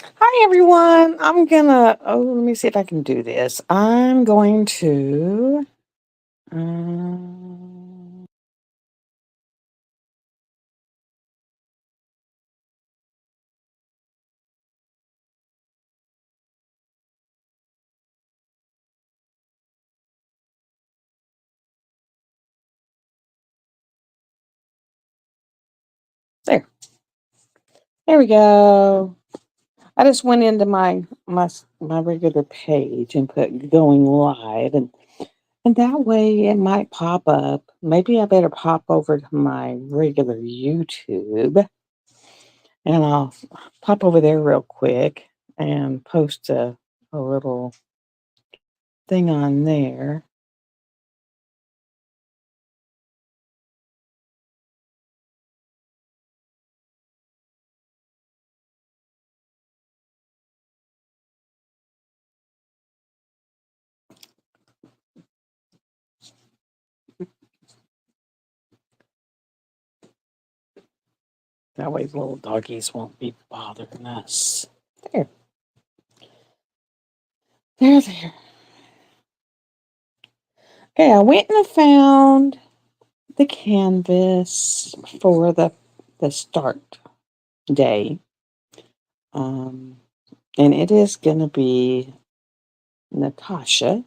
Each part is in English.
Hi everyone. Let me see if I can do this. I'm going to, um, there, there we go. I just went into my regular page and put going live and that way it might pop up. Maybe I better pop over to my regular YouTube and I'll pop over there real quick and post a little thing on there. That way the little doggies won't be bothering us. There, there. Okay, I went and found the canvas for the start day. Um, and it is gonna be Natasha,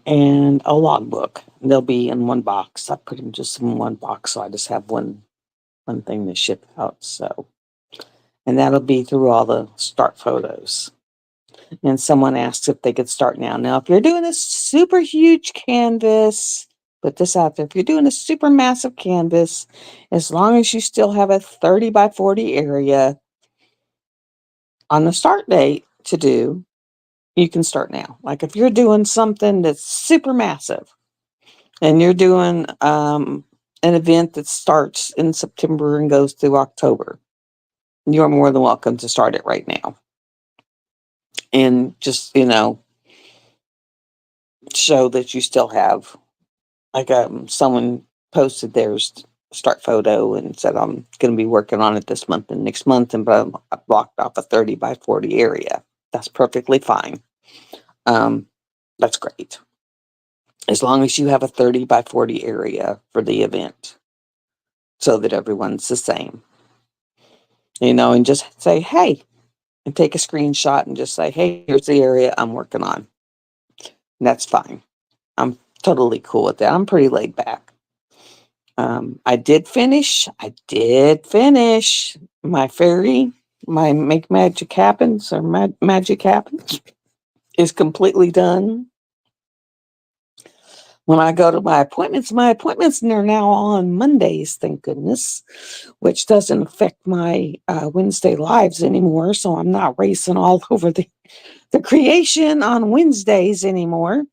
and a logbook. They'll be in one box. I put them just in one box, so I just have one thing to ship out. So, and that'll be through all the start photos. And someone asked if they could start now. Now, if you're doing a super huge canvas, put this out there. If you're doing a super massive canvas, as long as you still have a 30 by 40 area on the start date to do, you can start now. Like if you're doing something that's super massive and you're doing an event that starts in September and goes through October, you're more than welcome to start it right now. And just, show that you still have like someone posted theirs start photo and said I'm going to be working on it this month and next month, and but I blocked off a 30 by 40 area. That's perfectly fine. um, that's great as long as you have a 30 by 40 area for the event so that everyone's the same, and just say hey and take a screenshot and just say hey, here's the area I'm working on. And that's fine. I'm totally cool with that. I'm pretty laid back. I did finish my fairy, my Make Magic Happens or Magic Happens is completely done. When I go to my appointments are now on Mondays, thank goodness, which doesn't affect my Wednesday lives anymore. So I'm not racing all over the creation on Wednesdays anymore,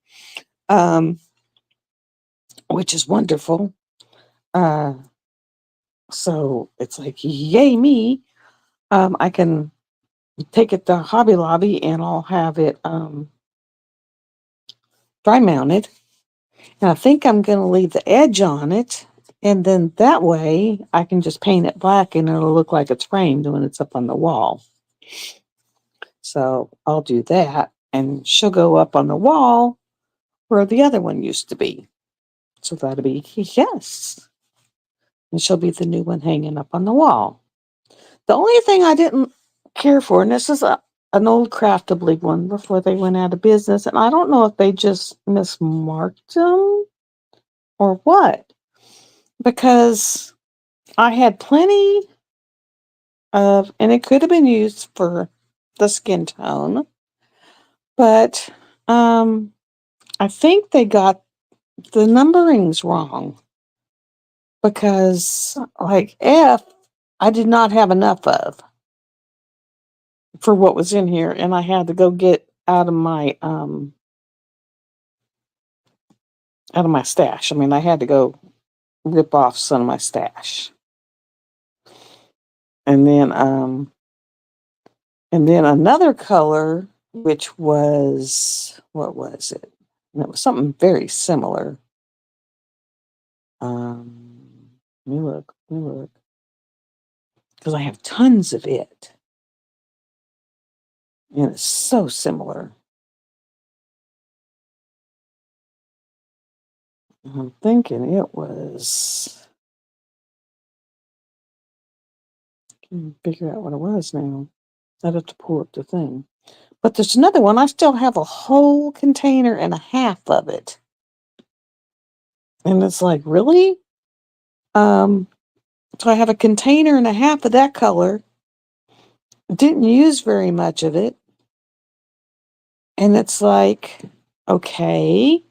um, which is wonderful. Uh, so it's like, yay me. I can take it to Hobby Lobby and I'll have it dry mounted. And I think I'm going to leave the edge on it. And then that way I can just paint it black and it'll look like it's framed when it's up on the wall. So I'll do that and she'll go up on the wall where the other one used to be. So that'll be, yes. And she'll be the new one hanging up on the wall. The only thing I didn't care for, and this is an old Craftably one before they went out of business, and I don't know if they just mismarked them or what, because I had plenty of, and it could have been used for the skin tone, but I think they got the numberings wrong because, like, F, I did not have enough of for what was in here, and I had to go get out of my stash. I mean, I had to go rip off some of my stash. And then another color, which was, what was it? And it was something very similar. Let me look. because I have tons of it. And it's so similar. I'm thinking it was, can't figure out what it was now. I'd have to pull up the thing. But there's another one. I still have a whole container and a half of it. And it's like, really? Um, so I have a container and a half of that color. Didn't use very much of it. And it's like, okay,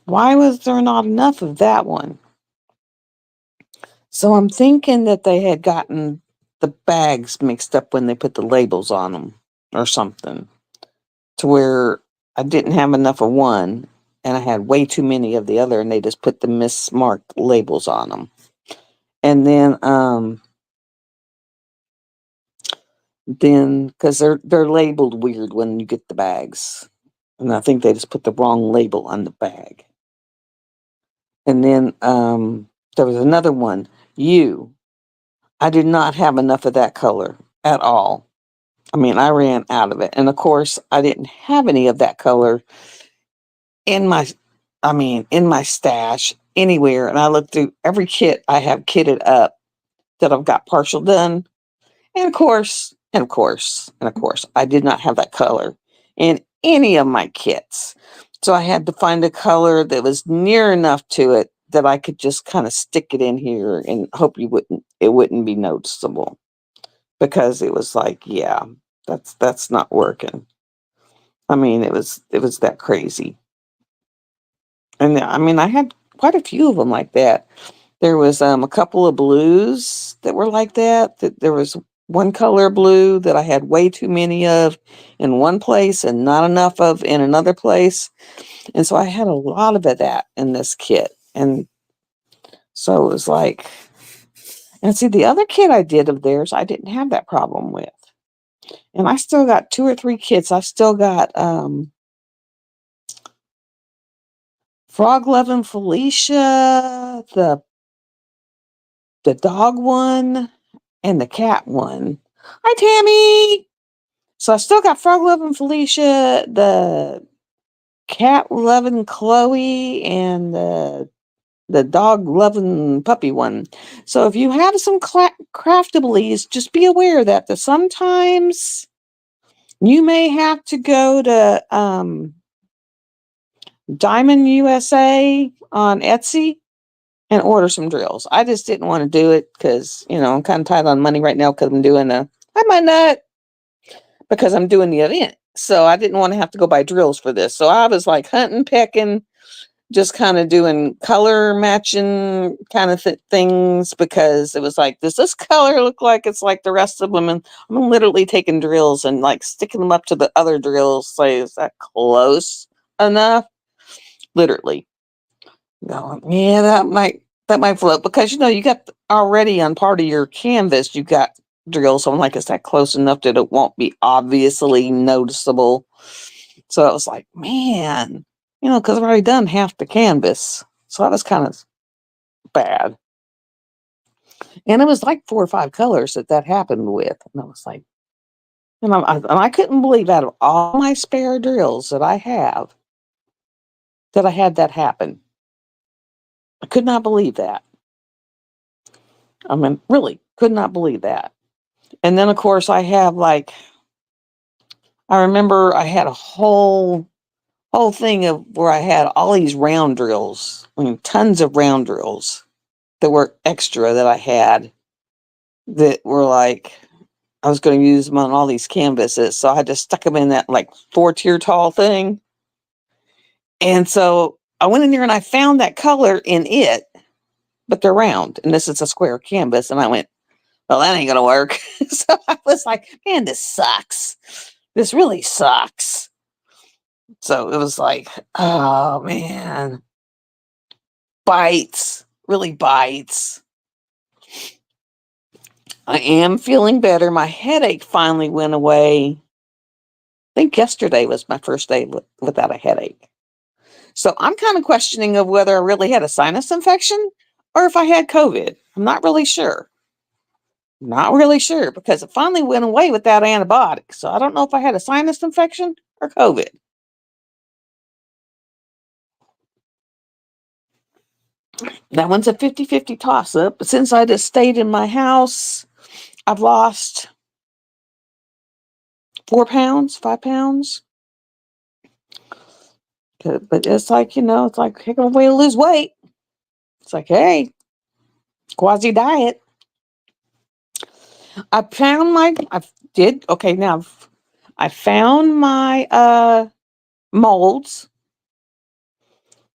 why was there not enough of that one? So I'm thinking that they had gotten the bags mixed up when they put the labels on them or something, to where I didn't have enough of one and I had way too many of the other, and they just put the mismarked labels on them. And then because they're labeled weird when you get the bags, and I think they just put the wrong label on the bag. And then there was another one. I did not have enough of that color at all. I mean, I ran out of it. And of course, I didn't have any of that color in my, in my stash anywhere. And I looked through every kit I have kitted up that I've got partial done. And of course, I did not have that color in any of my kits. So I had to find a color that was near enough to it that I could just kind of stick it in here and hope it wouldn't be noticeable. Because it was like, yeah, that's not working. I mean, it was that crazy. And I had quite a few of them like that. There was a couple of blues that were like that. That there was one color blue that I had way too many of in one place and not enough of in another place. And so I had a lot of that in this kit. And so it was like, and see, the other kit I did of theirs, I didn't have that problem with. And I still got 2 or 3 kits. I still got Frog Loving Felicia, the dog one, and the cat one. Hi, Tammy. So I still got Frog Loving Felicia, the cat loving Chloe, and the dog loving puppy one. So if you have some craftablies, just be aware that sometimes you may have to go to Diamond USA on Etsy and order some drills. I just didn't want to do it because, I'm kind of tight on money right now because I'm doing I might not, because I'm doing the event. So I didn't want to have to go buy drills for this. So I was like hunting, pecking, just kind of doing color matching kind of things, because it was like, does this color look like it's like the rest of them? And I'm literally taking drills and like sticking them up to the other drills. Say, is that close enough? Literally. Going, yeah, that might float, because you got already on part of your canvas, you got drills. So I'm like, is that close enough that it won't be obviously noticeable? So I was like, man, because I've already done half the canvas. So that was kind of bad. And it was like 4 or 5 colors that happened with. And I was like, and I couldn't believe, out of all my spare drills that I have, that I had that happen. I could not believe that. I mean, really could not believe that. And then, of course, I have I remember I had a whole thing of where I had all these round drills. I mean, tons of round drills that were extra that I had, that were like, I was going to use them on all these canvases. So I just stuck them in that like 4-tier tall thing. And so I went in there and I found that color in it, but they're round. And this is a square canvas. And I went, well, that ain't going to work. So I was like, man, this sucks. This really sucks. So it was like, oh man, bites, really bites. I am feeling better. My headache finally went away. I think yesterday was my first day without a headache. So I'm kind of questioning of whether I really had a sinus infection or if I had COVID. I'm not really sure. Not really sure because it finally went away without antibiotics. So I don't know if I had a sinus infection or COVID. That one's a 50-50 toss up. But since I just stayed in my house, I've lost 4 pounds, 5 pounds. But it's like, it's like, heck of a way to lose weight. It's like, hey, quasi diet. I found my, I did, okay, now I found my molds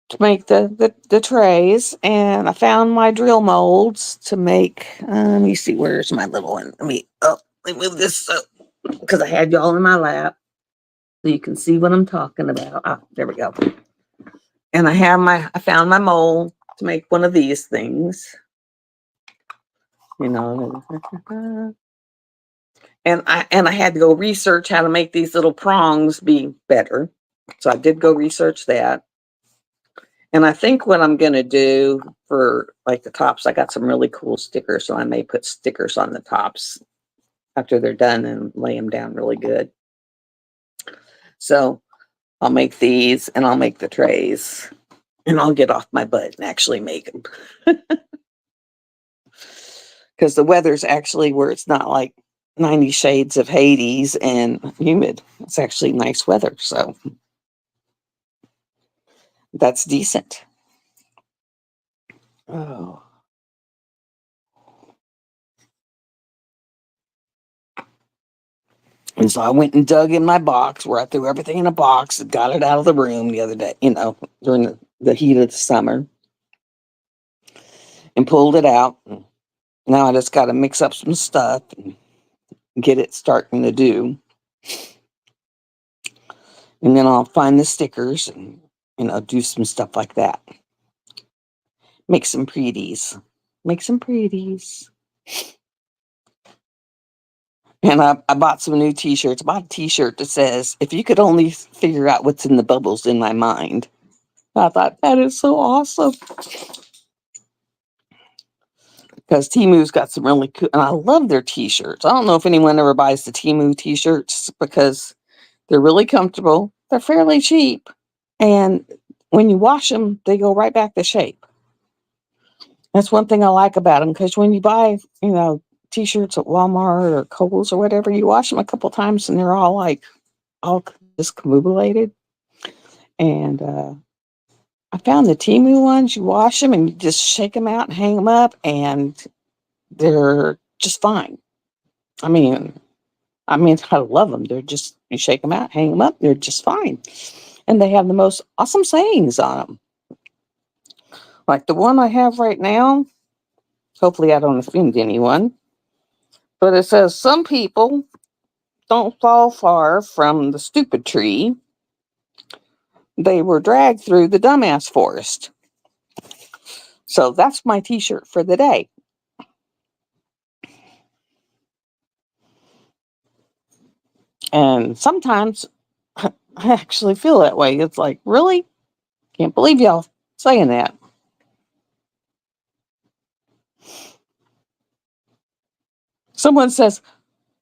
to make the trays, and I found my drill molds to make, let me see, where's my little one? Let me move this up because I had y'all in my lap so you can see what I'm talking about. Ah, there we go. And I found my mold to make one of these things. And I had to go research how to make these little prongs be better. So I did go research that. And I think what I'm going to do for like the tops, I got some really cool stickers. So I may put stickers on the tops after they're done and lay them down really good. So I'll make these and I'll make the trays and I'll get off my butt and actually make them. Because the weather's actually where it's not like 90 shades of Hades and humid. It's actually nice weather. So that's decent. Oh. And so I went and dug in my box where I threw everything in a box and got it out of the room the other day, during the heat of the summer, and pulled it out. Now I just got to mix up some stuff and get it starting to do. And then I'll find the stickers and, do some stuff like that. Make some pretties. And I bought some new t-shirts. I bought a t-shirt that says, if you could only figure out what's in the bubbles in my mind. I thought, that is so awesome. Because Temu's got some really cool, and I love their t-shirts. I don't know if anyone ever buys the Temu t-shirts because they're really comfortable. They're fairly cheap. And when you wash them, they go right back to shape. That's one thing I like about them, because when you buy, t-shirts at Walmart or Kohl's or whatever, you wash them a couple times and they're all discombobulated. And I found the Temu ones, you wash them and you just shake them out and hang them up, and they're just fine. I mean, I love them. You shake them out, hang them up, they're just fine. And they have the most awesome sayings on them. Like the one I have right now, hopefully I don't offend anyone, but it says, some people don't fall far from the stupid tree. They were dragged through the dumbass forest. So that's my t-shirt for the day. And sometimes I actually feel that way. It's like, really? Can't believe y'all saying that. Someone says,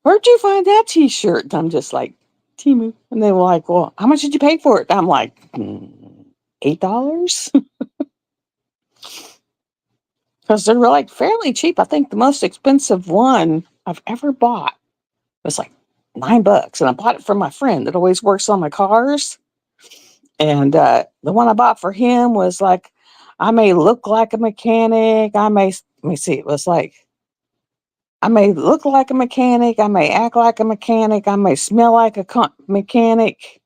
where'd you find that t-shirt? And I'm just like, Temu. And they were like, well, how much did you pay for it? And I'm like, $8? Because they're like fairly cheap. I think the most expensive one I've ever bought was like $9. And I bought it from my friend that always works on my cars. And the one I bought for him was like, I may look like a mechanic. Let me see, it was like, I may look like a mechanic. I may act like a mechanic. I may smell like a mechanic.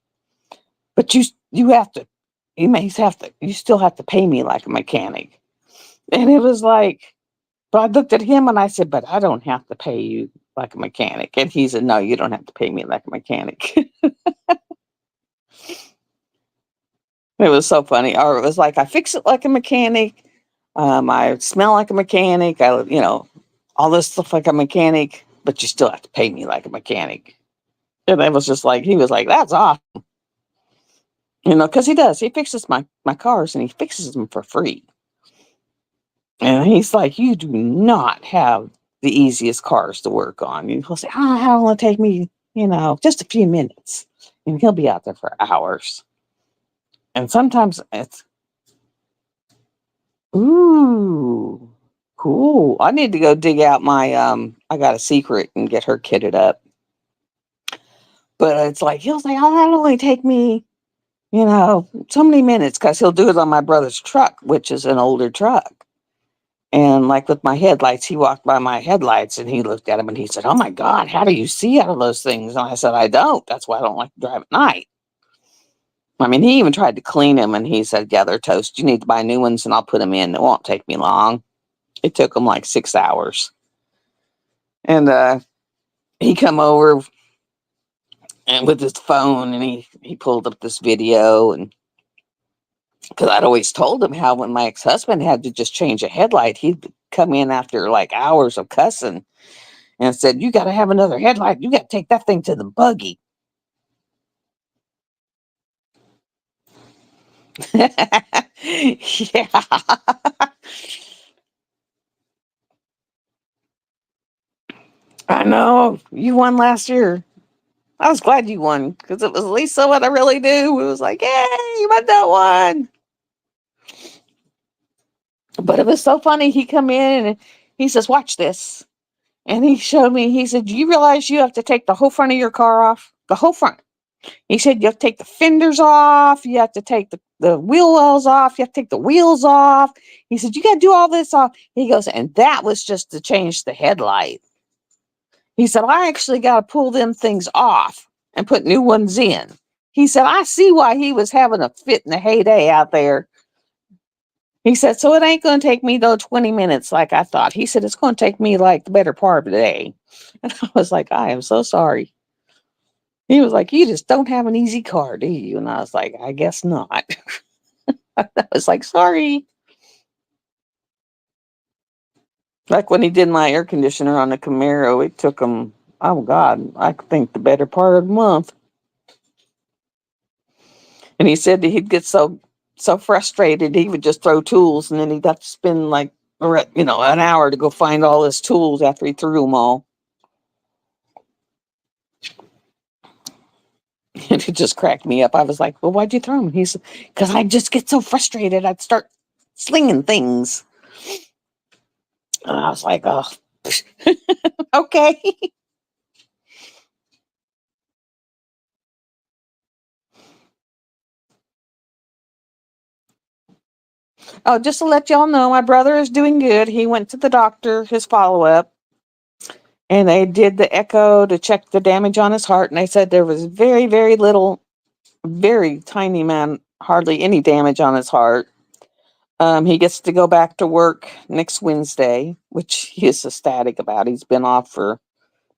But you still have to pay me like a mechanic. And it was like, but I looked at him and I said, but I don't have to pay you like a mechanic. And he said, no, you don't have to pay me like a mechanic. It was so funny. Or it was like, I fix it like a mechanic. I smell like a mechanic. All this stuff like a mechanic, but you still have to pay me like a mechanic. And it was just like, he was like, that's awesome. Because he does. He fixes my cars and he fixes them for free. And he's like, you do not have the easiest cars to work on. And he'll say, "Oh, how will it take me, just a few minutes?" And he'll be out there for hours. And sometimes it's, ooh, cool. I need to go dig out my, I got a secret and get her kitted up. But it's like, he'll say, "Oh, that'll only take me, so many minutes," because he'll do it on my brother's truck, which is an older truck. And like with my headlights, he walked by my headlights and he looked at them and he said, "Oh my God, how do you see out of those things?" And I said, "I don't. That's why I don't like to drive at night." I mean, he even tried to clean them and he said, "Yeah, they're toast. You need to buy new ones and I'll put them in. It won't take me long." It took him like 6 hours. And he come over and with his phone and he pulled up this video, and because I'd always told him how when my ex-husband had to just change a headlight, he'd come in after like hours of cussing and said, "You got to have another headlight. You got to take that thing to the buggy." Yeah. I know. You won last year. I was glad you won because it was at least what I really do. It was like, "Yay, you won that one." But it was so funny. He come in and he says, "Watch this." And he showed me, he said, "Do you realize you have to take the whole front of your car off? The whole front." He said, "You have to take the fenders off. You have to take the wheel wells off. You have to take the wheels off." He said, "You got to do all this off." He goes, "And that was just to change the headlight." He said, "I actually got to pull them things off and put new ones in." He said, "I see why he was having a fit in the heyday out there." He said, "So it ain't going to take me though 20 minutes like I thought." He said, "It's going to take me like the better part of the day." And I was like, "I am so sorry." He was like, "You just don't have an easy car, do you?" And I was like, "I guess not." I was like, "Sorry." Like when he did my air conditioner on the Camaro, it took him, oh God, I think the better part of a month. And he said that he'd get so frustrated he would just throw tools, and then he'd have to spend like an hour to go find all his tools after he threw them all. And it just cracked me up. I was like, "Well, why'd you throw them?" He said, "Because I just get so frustrated. I'd start slinging things." And I was like, "Oh, okay." Oh, just to let y'all know, my brother is doing good. He went to the doctor, his follow up, and they did the echo to check the damage on his heart. And they said there was very, very little, very tiny amount, hardly any damage on his heart. He gets to go back to work next Wednesday, which he is ecstatic about. He's been off for,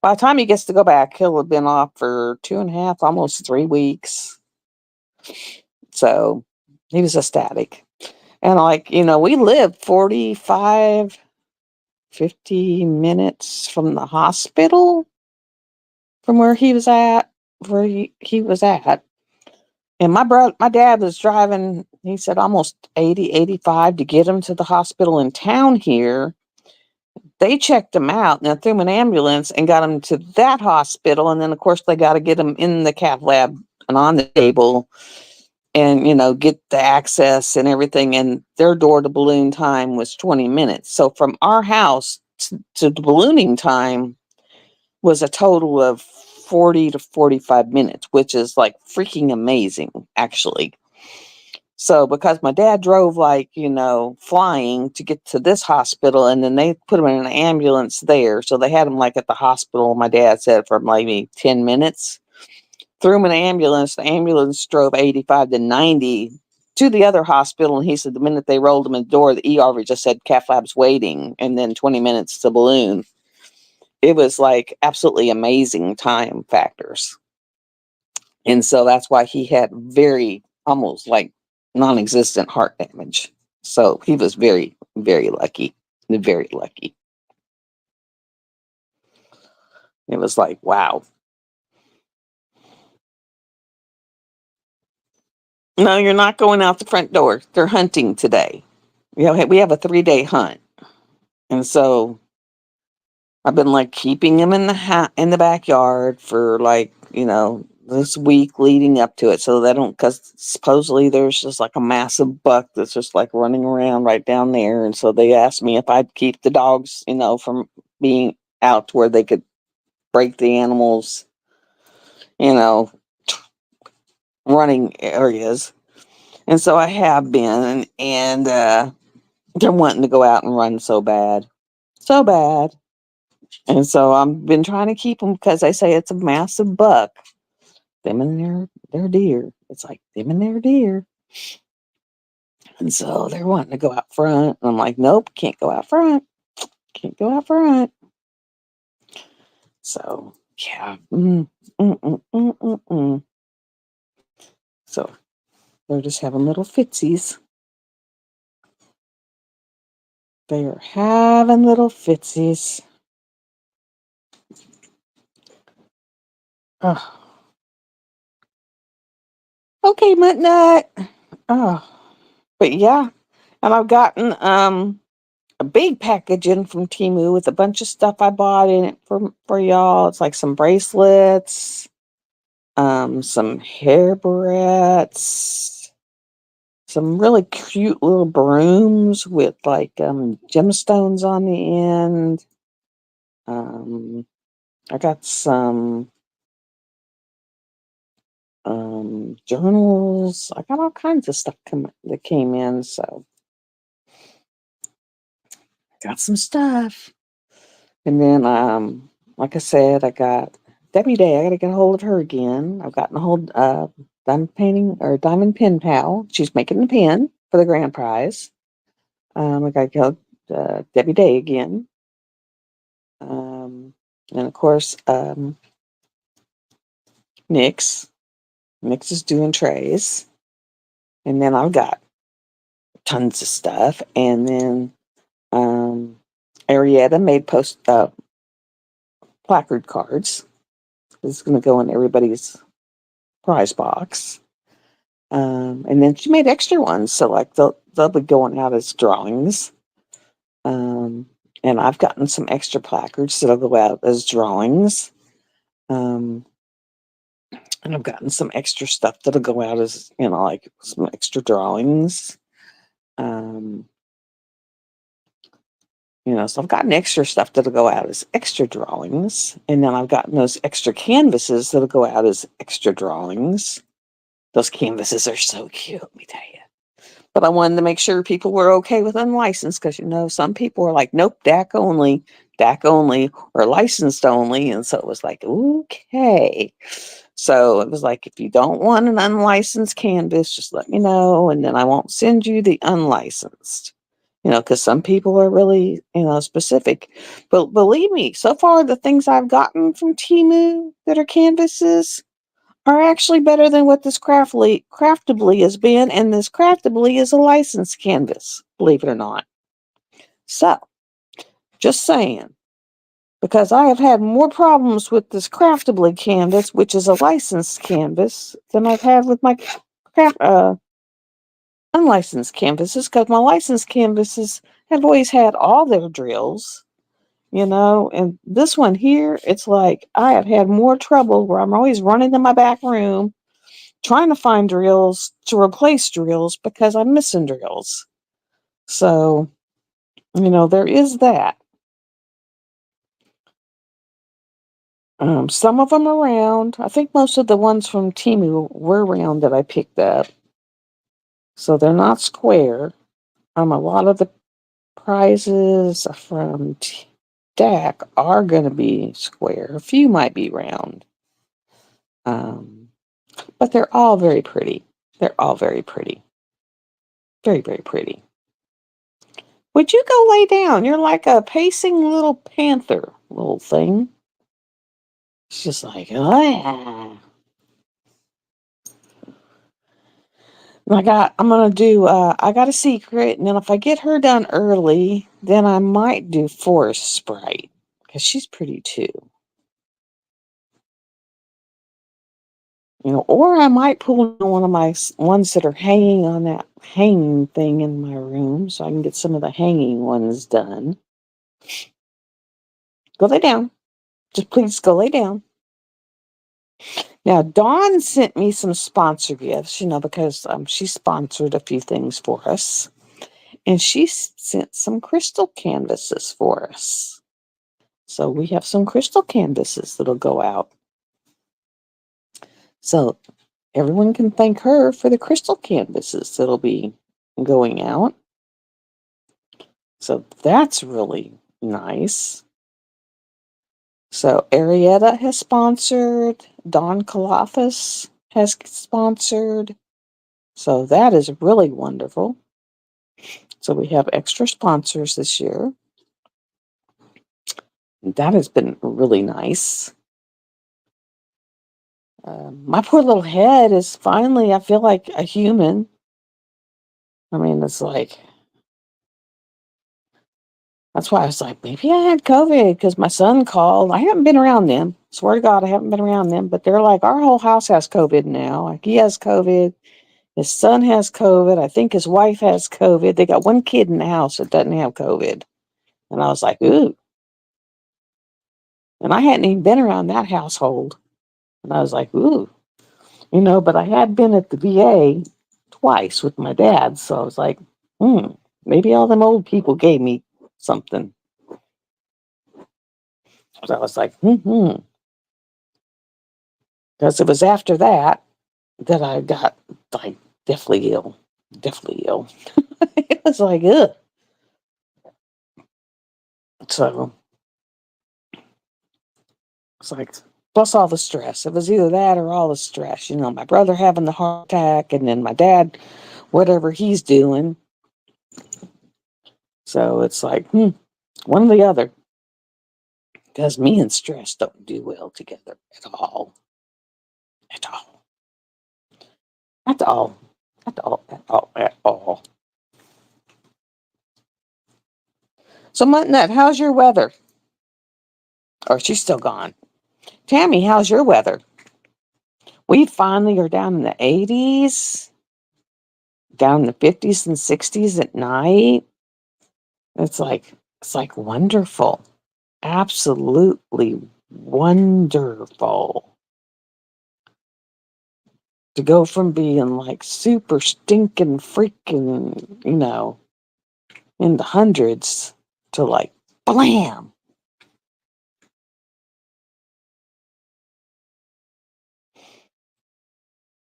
by the time he gets to go back, he'll have been off for 2.5, almost 3 weeks. So he was ecstatic. And like, we live 45, 50 minutes from the hospital from where he was at, where he was at. And my dad was driving, he said almost 80, 85 to get him to the hospital in town here. They checked him out and threw him an ambulance and got him to that hospital. And then, of course, they got to get him in the cath lab and on the table and, get the access and everything. And their door to balloon time was 20 minutes. So from our house to the ballooning time was a total of 40 to 45 minutes, which is like freaking amazing, actually. So because my dad drove like, flying to get to this hospital, and then they put him in an ambulance there. So they had him like at the hospital, my dad said, for maybe 10 minutes. Threw him in an ambulance. The ambulance drove 85 to 90 to the other hospital. And he said the minute they rolled him in the door, the ER just said cath lab's waiting, and then 20 minutes to balloon. It was like absolutely amazing time factors. And so that's why he had very, almost like non-existent heart damage. So he was very, very lucky. Very lucky. It was like, wow. No, you're not going out the front door. They're hunting today. We have a 3-day hunt. And so I've been like keeping them in in the backyard for like, this week leading up to it, so they don't, because supposedly there's just like a massive buck that's just like running around right down there. And so they asked me if I'd keep the dogs, from being out to where they could break the animals, you know, running areas. And so I have been, and they're wanting to go out and run so bad. So bad. And so I've been trying to keep them because they say it's a massive buck. Them and their deer. It's like them and their deer. And so they're wanting to go out front. And I'm like, nope, can't go out front. Can't go out front. So yeah. So they're just having little fitsies. They are having little fitsies. Oh. Okay, Mutt Nut. Oh. But yeah. And I've gotten a big package in from Temu with a bunch of stuff I bought in it for y'all. It's like some bracelets, some hair barrettes, some really cute little brooms with like gemstones on the end. I got some journals. I got all kinds of stuff that came in, so I got some stuff. And then like I said, I got Debbie Day. I got to get a hold of her again. I've gotten a hold diamond painting or diamond pin pal. She's making the pin for the grand prize. I got to go Debbie Day again. And of course, Nyx. Nyx is doing trays. And then I've got tons of stuff. And then Arietta made placard cards. This is going to go in everybody's prize box. And then she made extra ones, so like they'll be going out as drawings. And I've gotten some extra placards that'll go out as drawings. And I've gotten some extra stuff that'll go out as, like some extra drawings. So I've gotten extra stuff that'll go out as extra drawings. And then I've gotten those extra canvases that'll go out as extra drawings. Those canvases are so cute, let me tell you. But I wanted to make sure people were okay with unlicensed because, some people are like, nope, DAC only, or licensed only. And so it was like, okay. So it was like, if you don't want an unlicensed canvas, just let me know. And then I won't send you the unlicensed, because some people are really, specific. But believe me, so far the things I've gotten from Temu that are canvases are actually better than what this Craftably has been, and this Craftably is a licensed canvas, believe it or not. So, just saying, because I have had more problems with this Craftably canvas, which is a licensed canvas, than I've had with my unlicensed canvases, because my licensed canvases have always had all their drills, and this one here, it's like I have had more trouble where I'm always running to my back room trying to find drills to replace drills because I'm missing drills. So, there is that. Some of them are round. I think most of the ones from Temu were round that I picked up. So they're not square. A lot of the prizes from DAC are going to be square. A few might be round. But they're all very pretty. They're all very pretty. Very, very pretty. Would you go lay down? You're like a pacing little panther, little thing. It's just like, oh yeah. I'm gonna do. I got a secret, and then if I get her done early, then I might do Forest Sprite because she's pretty too. Or I might pull one of my ones that are hanging on that hanging thing in my room, so I can get some of the hanging ones done. Go lay down. Just please go lay down. Now, Dawn sent me some sponsor gifts, because she sponsored a few things for us. And she sent some crystal canvases for us. So we have some crystal canvases that'll go out. So everyone can thank her for the crystal canvases that'll be going out. So that's really nice. So Arietta has sponsored. Dawn Kalafas has sponsored. So that is really wonderful. So we have extra sponsors this year. That has been really nice. My poor little head is finally, I feel like a human. I mean, it's like, that's why I was like, maybe I had COVID because my son called. I haven't been around them. Swear to God, I haven't been around them. But they're like, our whole house has COVID now. Like, he has COVID. His son has COVID. I think his wife has COVID. They got one kid in the house that doesn't have COVID. And I was like, ooh. And I hadn't even been around that household. And I was like, ooh. But I had been at the VA twice with my dad. So I was like, maybe all them old people gave me something. So I was like, Because it was after that I got like deathly ill. Deathly ill. It was like, ugh. So it's like, plus all the stress. It was either that or all the stress. My brother having the heart attack and then my dad, whatever he's doing. So it's like, one or the other. Because me and stress don't do well together at all. At all. At all. At all. At all. At all. So, Muttonut, how's your weather? Or she's still gone. Tammy, how's your weather? We finally are down in the 80s, down in the 50s and 60s at night. It's like wonderful. Absolutely wonderful. To go from being like super stinking freaking, in the hundreds to like blam.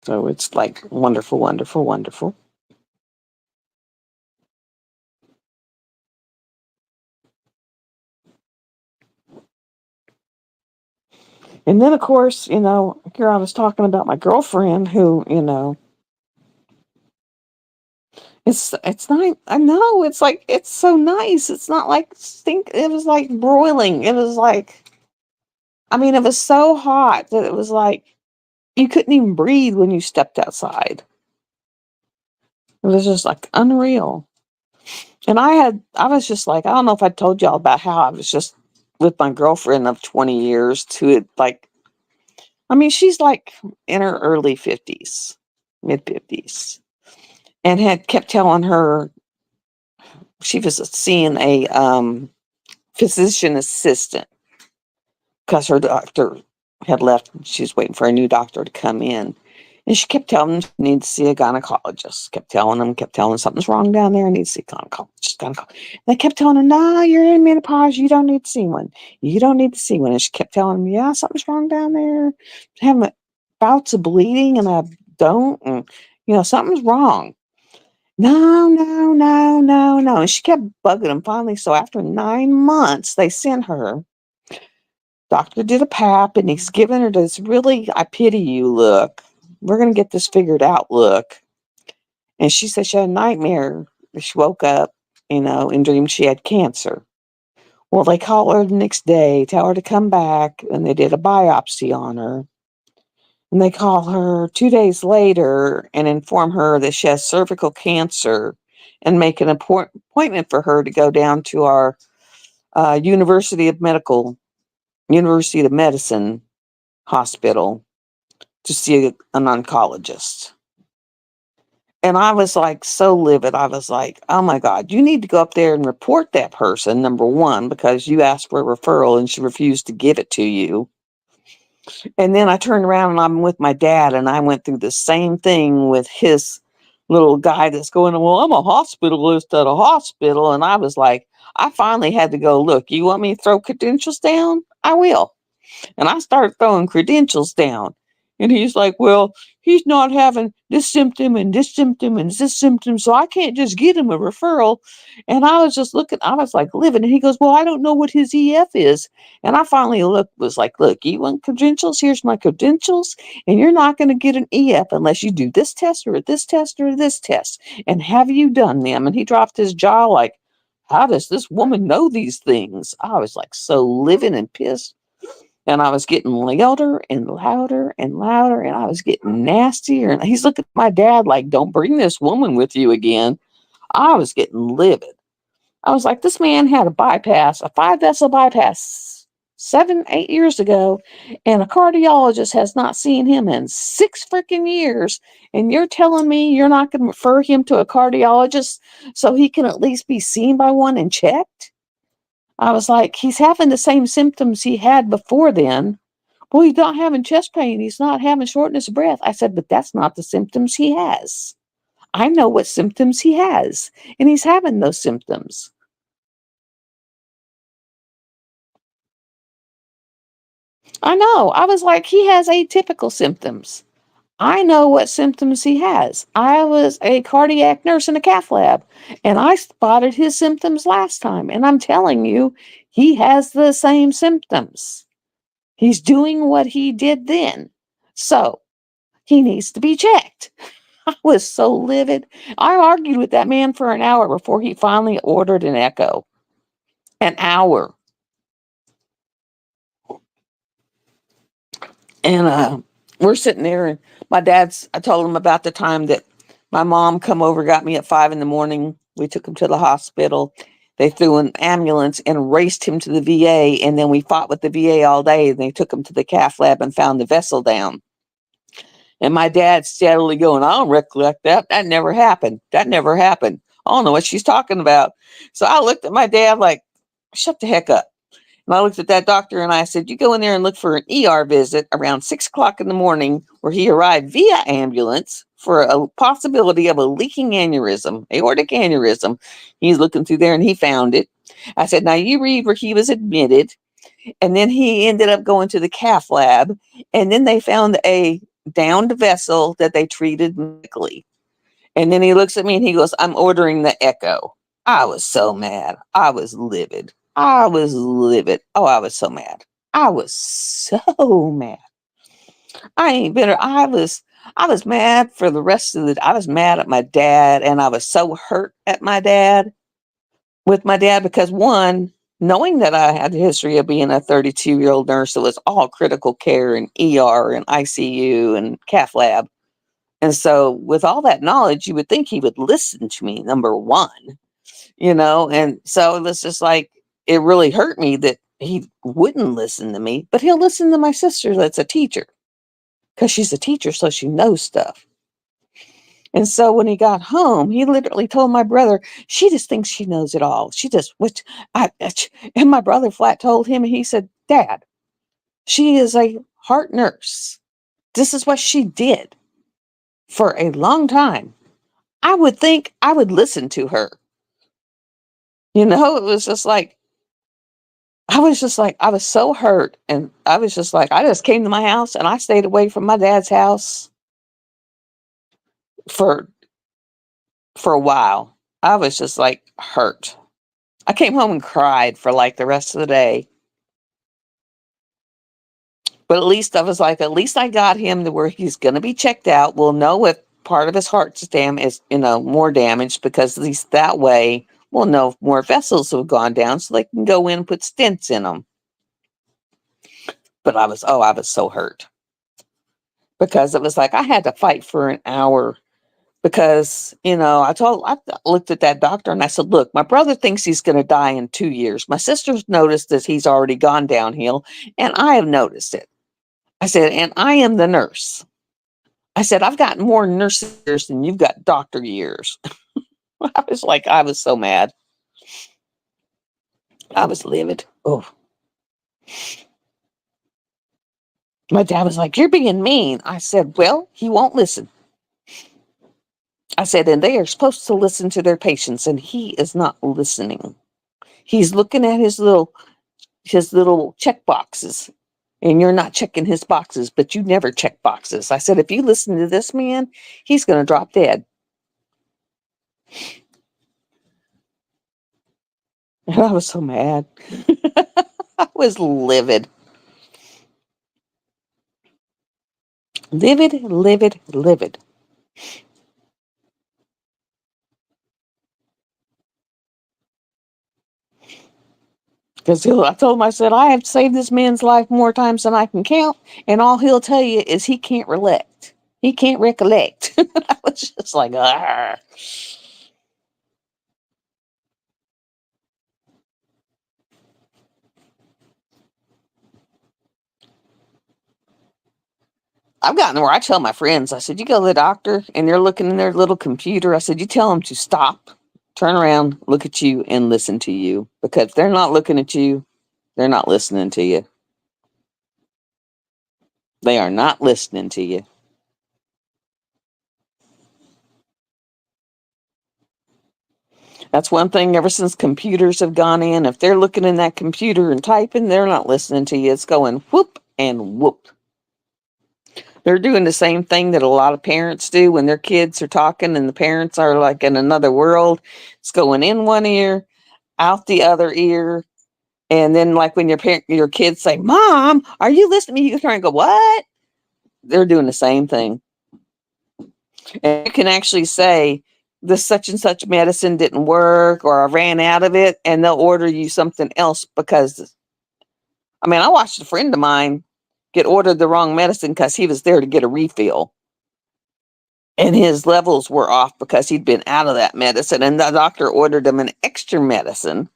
So it's like wonderful, wonderful, wonderful. And then, of course, here I was talking about my girlfriend who, it's not, I know, it's like, it's so nice. It's not like it was like broiling. It was like, I mean, it was so hot that it was like, you couldn't even breathe when you stepped outside. It was just like unreal. And I was just like, I don't know if I told y'all about how I was just with my girlfriend of 20 years to it, like, I mean, she's like in her early 50s, mid 50s, and had kept telling her she was seeing a physician assistant because her doctor had left. She was waiting for a new doctor to come in. And she kept telling them she needs to see a gynecologist. Kept telling them something's wrong down there. I need to see a gynecologist. And they kept telling her, no, you're in menopause. You don't need to see one. You don't need to see one. And she kept telling them, yeah, something's wrong down there. I'm having bouts of bleeding and I don't. And, something's wrong. No, no, no, no, no. And she kept bugging them finally. So after 9 months, they sent her. Doctor did a pap and he's giving her this really, I pity you look. We're going to get this figured out look. And she said she had a nightmare. She woke up, and dreamed she had cancer. Well, they call her the next day, tell her to come back, and they did a biopsy on her. And they call her 2 days later and inform her that she has cervical cancer and make an appointment for her to go down to our University of Medicine hospital to see an oncologist. And I was like so livid. I was like, oh my God, you need to go up there and report that person, number one, because you asked for a referral and she refused to give it to you. And then I turned around and I'm with my dad, and I went through the same thing with his little guy that's going, well, I'm a hospitalist at a hospital. And I was like, I finally had to go, look, you want me to throw credentials down? I will. And I started throwing credentials down. And he's like, well, he's not having this symptom and this symptom and this symptom, so I can't just get him a referral. And I was just looking, I was like living. And he goes, well, I don't know what his EF is. And I finally was like, look, you want credentials? Here's my credentials. And you're not going to get an EF unless you do this test or this test or this test. And have you done them? And he dropped his jaw like, how does this woman know these things? I was like so livid and pissed. And I was getting louder and louder and louder, and I was getting nastier. And he's looking at my dad like, don't bring this woman with you again. I was getting livid. I was like, this man had a bypass, a 5-vessel bypass 7, 8 years ago, and a cardiologist has not seen him in 6 freaking years. And you're telling me you're not going to refer him to a cardiologist so he can at least be seen by one and checked? I was like, he's having the same symptoms he had before then. Well, he's not having chest pain. He's not having shortness of breath. I said, but that's not the symptoms he has. I know what symptoms he has, and he's having those symptoms. I know. I was like, he has atypical symptoms. I know what symptoms he has. I was a cardiac nurse in a cath lab, and I spotted his symptoms last time. And I'm telling you, he has the same symptoms. He's doing what he did then. So he needs to be checked. I was so livid. I argued with that man for an hour before he finally ordered an echo. An hour. And we're sitting there, and I told him about the time that my mom come over, got me at 5 a.m. We took him to the hospital. They threw an ambulance and raced him to the VA. And then we fought with the VA all day. And they took him to the cath lab and found the vessel down. And my dad steadily going, I don't recollect that. That never happened. That never happened. I don't know what she's talking about. So I looked at my dad like, shut the heck up. And I looked at that doctor and I said, you go in there and look for an ER visit around 6 o'clock in the morning where he arrived via ambulance for a possibility of a leaking aneurysm, aortic aneurysm. He's looking through there and he found it. I said, now you read where he was admitted. And then he ended up going to the cath lab. And then they found a downed vessel that they treated medically. And then he looks at me and he goes, I'm ordering the echo. I was so mad. I was livid. I was livid. Oh, I was so mad. I was so mad. I ain't been, I was mad for the rest of the, I was mad at my dad, and I was so hurt at my dad, with my dad, because one, knowing that I had a history of being a 32-year-old nurse that was all critical care and ER and ICU and cath lab. And so with all that knowledge, you would think he would listen to me, number one, and so it was just like, it really hurt me that he wouldn't listen to me, but he'll listen to my sister that's a teacher, because she's a teacher, so she knows stuff. And so when he got home, he literally told my brother, she just thinks she knows it all. She just, which and my brother flat told him, and he said, Dad, she is a heart nurse. This is what she did for a long time. I would think I would listen to her. It was just like, I was so hurt. And I was just like, I just came to my house and I stayed away from my dad's house for a while. I was just like hurt. I came home and cried for like the rest of the day. But at least I was like, at least I got him to where he's going to be checked out. We'll know if part of his heart's more damaged, because at least that way we'll know if more vessels have gone down so they can go in and put stents in them. But I was so hurt, because it was like I had to fight for an hour, because, I looked at that doctor and I said, look, my brother thinks he's going to die in 2 years. My sister's noticed that he's already gone downhill, and I have noticed it. I said, and I am the nurse. I said, I've got more nursing years than you've got doctor years. I was so mad. I was livid. Oh, my dad was like, you're being mean. I said, well, he won't listen. I said, and they are supposed to listen to their patients, and he is not listening. He's looking at his little check boxes, and you're not checking his boxes, but you never check boxes. I said, if you listen to this man, he's going to drop dead. And I was so mad. I was livid. Livid, livid, livid. Because I told him, I said, I have saved this man's life more times than I can count, and all he'll tell you is he can't relect. He can't recollect. I was just like, ah. I've gotten where I tell my friends, I said, you go to the doctor and they're looking in their little computer. I said, you tell them to stop, turn around, look at you, and listen to you. Because if they're not looking at you, they're not listening to you. They are not listening to you. That's one thing ever since computers have gone in. If they're looking in that computer and typing, they're not listening to you. It's going whoop and whoop. They're doing the same thing that a lot of parents do when their kids are talking and the parents are like in another world. It's going in one ear, out the other ear. And then like when your kids say, Mom, are you listening to me? You try and go, what? They're doing the same thing. And you can actually say, this such and such medicine didn't work or I ran out of it, and they'll order you something else because I mean, I watched a friend of mine get ordered the wrong medicine because he was there to get a refill. And his levels were off because he'd been out of that medicine. And the doctor ordered him an extra medicine.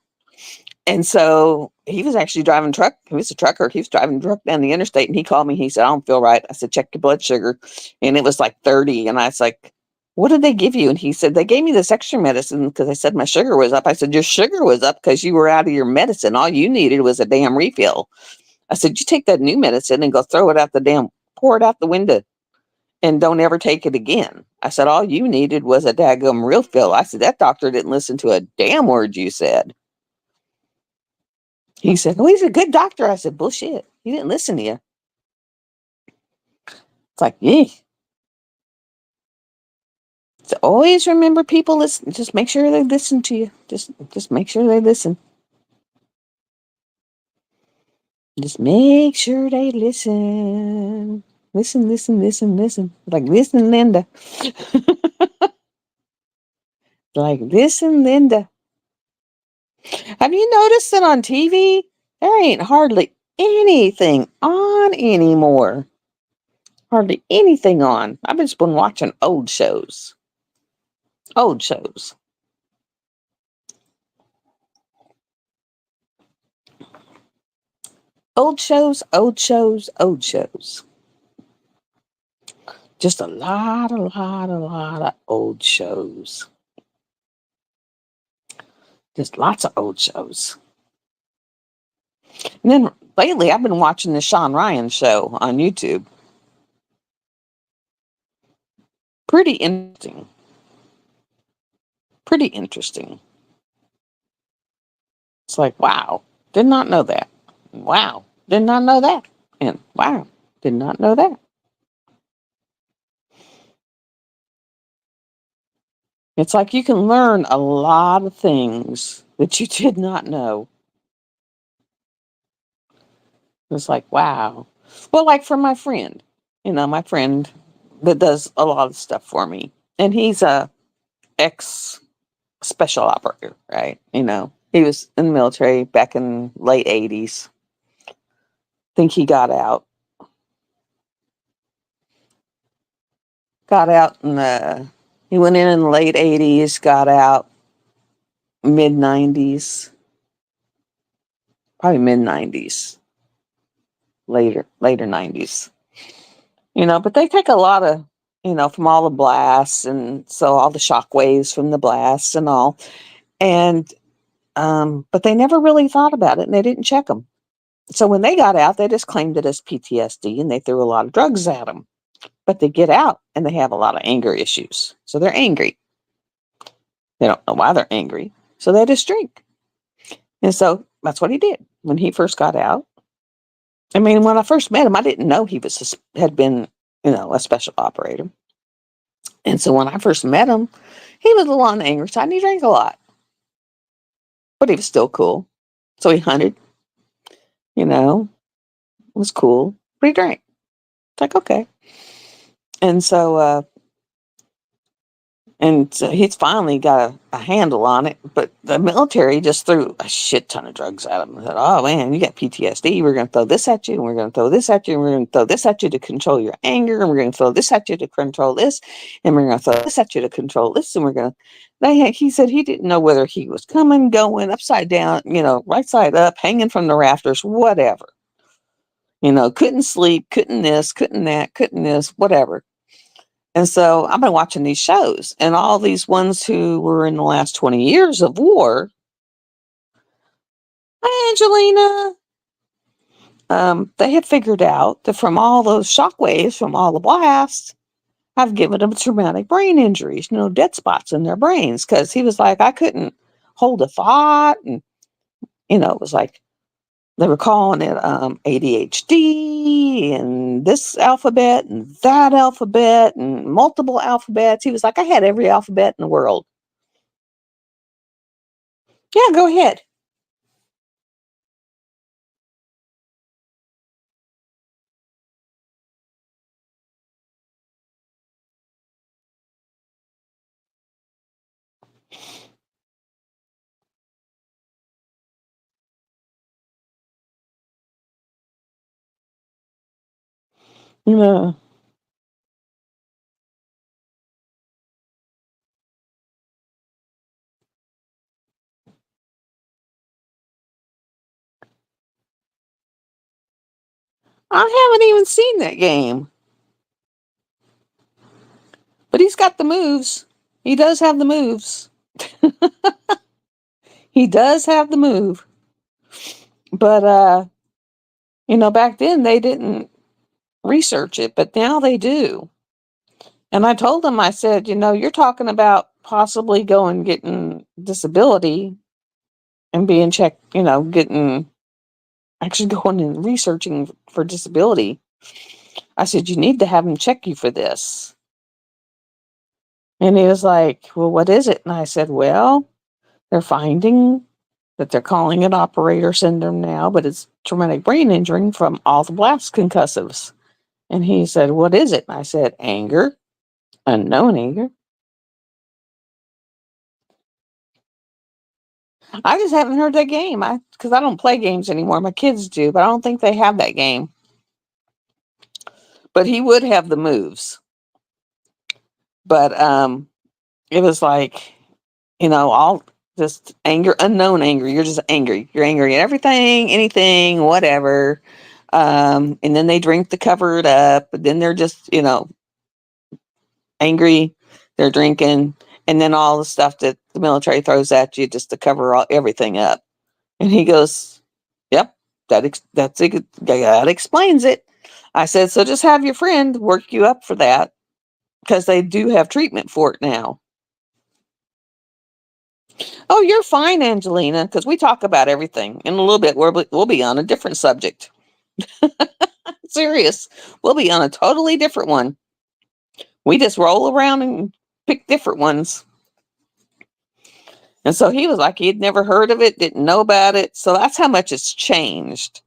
And so he was actually driving truck. He was a trucker. He was driving truck down the interstate and he called me. He said, I don't feel right. I said, check your blood sugar. And it was like 30. And I was like, what did they give you? And he said, they gave me this extra medicine because they said my sugar was up. I said, your sugar was up because you were out of your medicine. All you needed was a damn refill. I said, you take that new medicine and go throw it out the damn, pour it out the window and don't ever take it again. I said, all you needed was a daggum refill. I said, that doctor didn't listen to a damn word you said. He said, oh, he's a good doctor. I said, bullshit. He didn't listen to you. It's like, yeah. So always remember people listen. Just make sure they listen to you. Just make sure they listen. Just make sure they listen. Listen, listen, listen, listen. Like, listen, Linda. Like, listen, Linda. Have you noticed that on TV, there ain't hardly anything on anymore? Hardly anything on. I've just been watching old shows. Old shows. Old shows, old shows, old shows. Just a lot of old shows. Just lots of old shows. And then lately, I've been watching the Sean Ryan show on YouTube. Pretty interesting. Pretty interesting. It's like, wow, did not know that. Wow, did not know that. And wow, did not know that. It's like you can learn a lot of things that you did not know. It's like, wow. Well, like for my friend, my friend that does a lot of stuff for me. And he's a ex special operator, right? He was in the military back in late 80s. Think he got out in the he went in the late 80s, got out mid 90s, probably mid 90s, later 90s. But they take a lot of from all the blasts, and so all the shock waves from the blasts and all. And but they never really thought about it, and they didn't check them. So when they got out, they just claimed it as PTSD, and they threw a lot of drugs at them. But they get out and they have a lot of anger issues. So they're angry. They don't know why they're angry. So they just drink. And so that's what he did when he first got out. I mean, when I first met him, I didn't know he had been, a special operator. And so when I first met him, he was a little on the angry side and he drank a lot. But he was still cool. So he hunted, it was cool. But he drank. It's like, okay. And so he's finally got a handle on it, but the military just threw a shit ton of drugs at him and said, oh man, you got PTSD. We're going to throw this at you, and we're going to throw this at you, and we're going to throw this at you to control your anger, and we're going to throw this at you to control this, and we're going to throw this at you to control this, and we're going to. He said he didn't know whether he was coming, going, upside down, right side up, hanging from the rafters, whatever. Couldn't sleep, couldn't this, couldn't that, couldn't this, whatever. And so I've been watching these shows, and all these ones who were in the last 20 years of war, Angelina, they had figured out that from all those shock waves, from all the blasts, have given them traumatic brain injuries, dead spots in their brains. Because he was like, I couldn't hold a thought. And, it was like, they were calling it ADHD and this alphabet and that alphabet and multiple alphabets. He was like, I had every alphabet in the world. Yeah, go ahead. Yeah. I haven't even seen that game. But he's got the moves. He does have the moves. He does have the move. But back then they didn't research it, but now they do. And I told him, I said, you're talking about possibly going getting disability and being checked, getting actually going and researching for disability. I said, you need to have him check you for this. And he was like, well, what is it? And I said, well, they're finding that they're calling it operator syndrome now, but it's traumatic brain injury from all the blast concussives. And he said, what is it? And I said, anger, unknown anger. I just haven't heard that game. Because I don't play games anymore. My kids do, but I don't think they have that game. But he would have the moves. But it was like, all just anger, unknown anger. You're just angry. You're angry at everything, anything, whatever. And then they drink to cover it up. But then they're just, angry. They're drinking. And then all the stuff that the military throws at you just to cover everything up. And he goes, yep, that explains it. I said, so just have your friend work you up for that, because they do have treatment for it now. Oh, you're fine, Angelina, because we talk about everything. In a little bit, we'll be on a different subject. Serious. We'll be on a totally different one. We just roll around and pick different ones. And so he was like, he'd never heard of it, didn't know about it. So that's how much it's changed.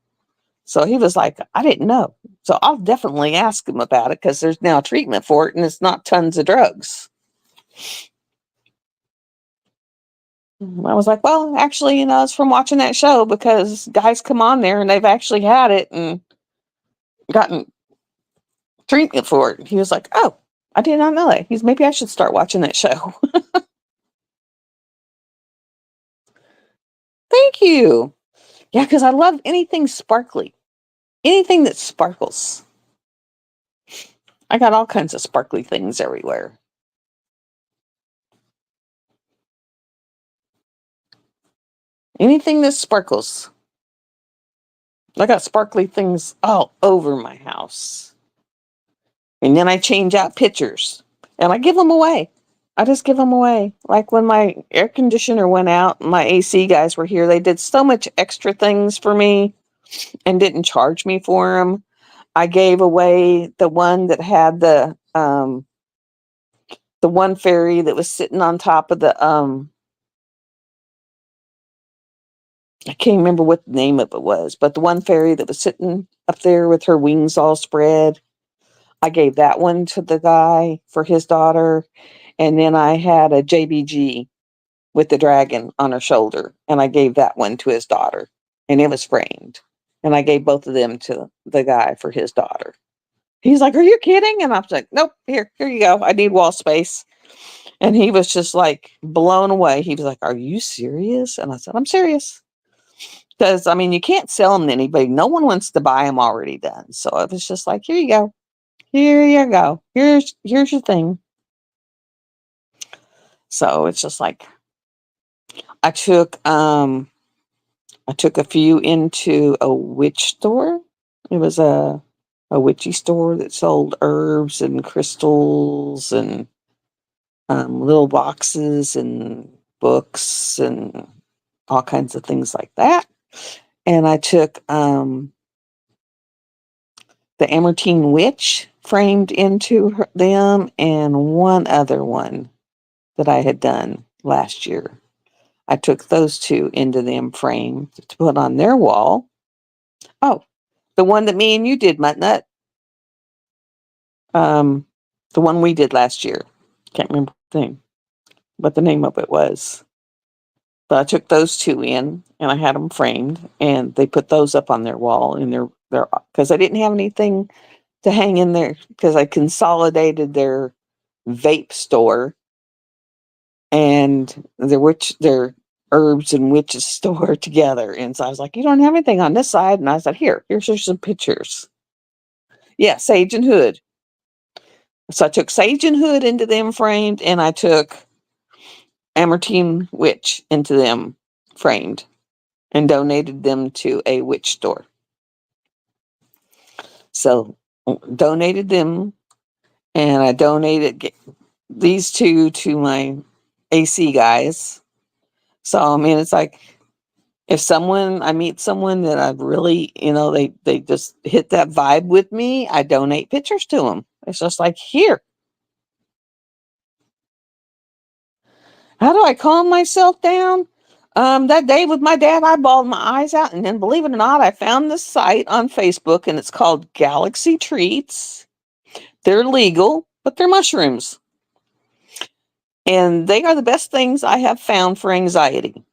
So he was like, I didn't know. So I'll definitely ask him about it, because there's now treatment for it and it's not tons of drugs. I was like, well, actually, it's from watching that show, because guys come on there and they've actually had it and gotten treatment for it. He was like, oh, I did not know that. Maybe I should start watching that show. Thank you. Yeah, because I love anything sparkly, anything that sparkles. I got all kinds of sparkly things everywhere. Anything that sparkles. I got sparkly things all over my house. And then I change out pictures and I give them away. I just give them away. Like when my air conditioner went out, my AC guys were here. They did so much extra things for me and didn't charge me for them. I gave away the one that had the one fairy that was sitting on top of the I can't remember what the name of it was, but the one fairy that was sitting up there with her wings all spread. I gave that one to the guy for his daughter. And then I had a JBG with the dragon on her shoulder, and I gave that one to his daughter, and it was framed. And I gave both of them to the guy for his daughter. He's like, "Are you kidding?" And I was like, "Nope, here you go. I need wall space." And he was just like blown away. He was like, "Are you serious?" And I said, "I'm serious." Because, I mean, you can't sell them to anybody. No one wants to buy them already done. So it was just like, here you go. Here you go. Here's your thing. So it's just like I took a few into a witch store. It was a witchy store that sold herbs and crystals and little boxes and books and all kinds of things like that. And I took the Amertine Witch framed into them and one other one that I had done last year. I took those two into them framed to put on their wall. Oh, the one that me and you did, Muttnut. Um, the one we did last year. Can't remember the name, what the name of it was. But I took those two in and I had them framed and they put those up on their wall in their because I didn't have anything to hang in there because I consolidated their vape store and their herbs and witches store together. And so I was like, "You don't have anything on this side." And I said, here's just some pictures. Yeah, Sage and Hood. So I took Sage and Hood into them framed, and I took Amertine Witch into them framed and donated them to a witch store. So donated them, and I donated these two to my AC guys. So I mean, it's like if I meet someone that I really, they just hit that vibe with me, I donate pictures to them. It's just like, here. How do I calm myself down? That day with my dad, I bawled my eyes out, and then, believe it or not, I found this site on Facebook, and it's called Galaxy Treats. They're legal, but they're mushrooms, and they are the best things I have found for anxiety.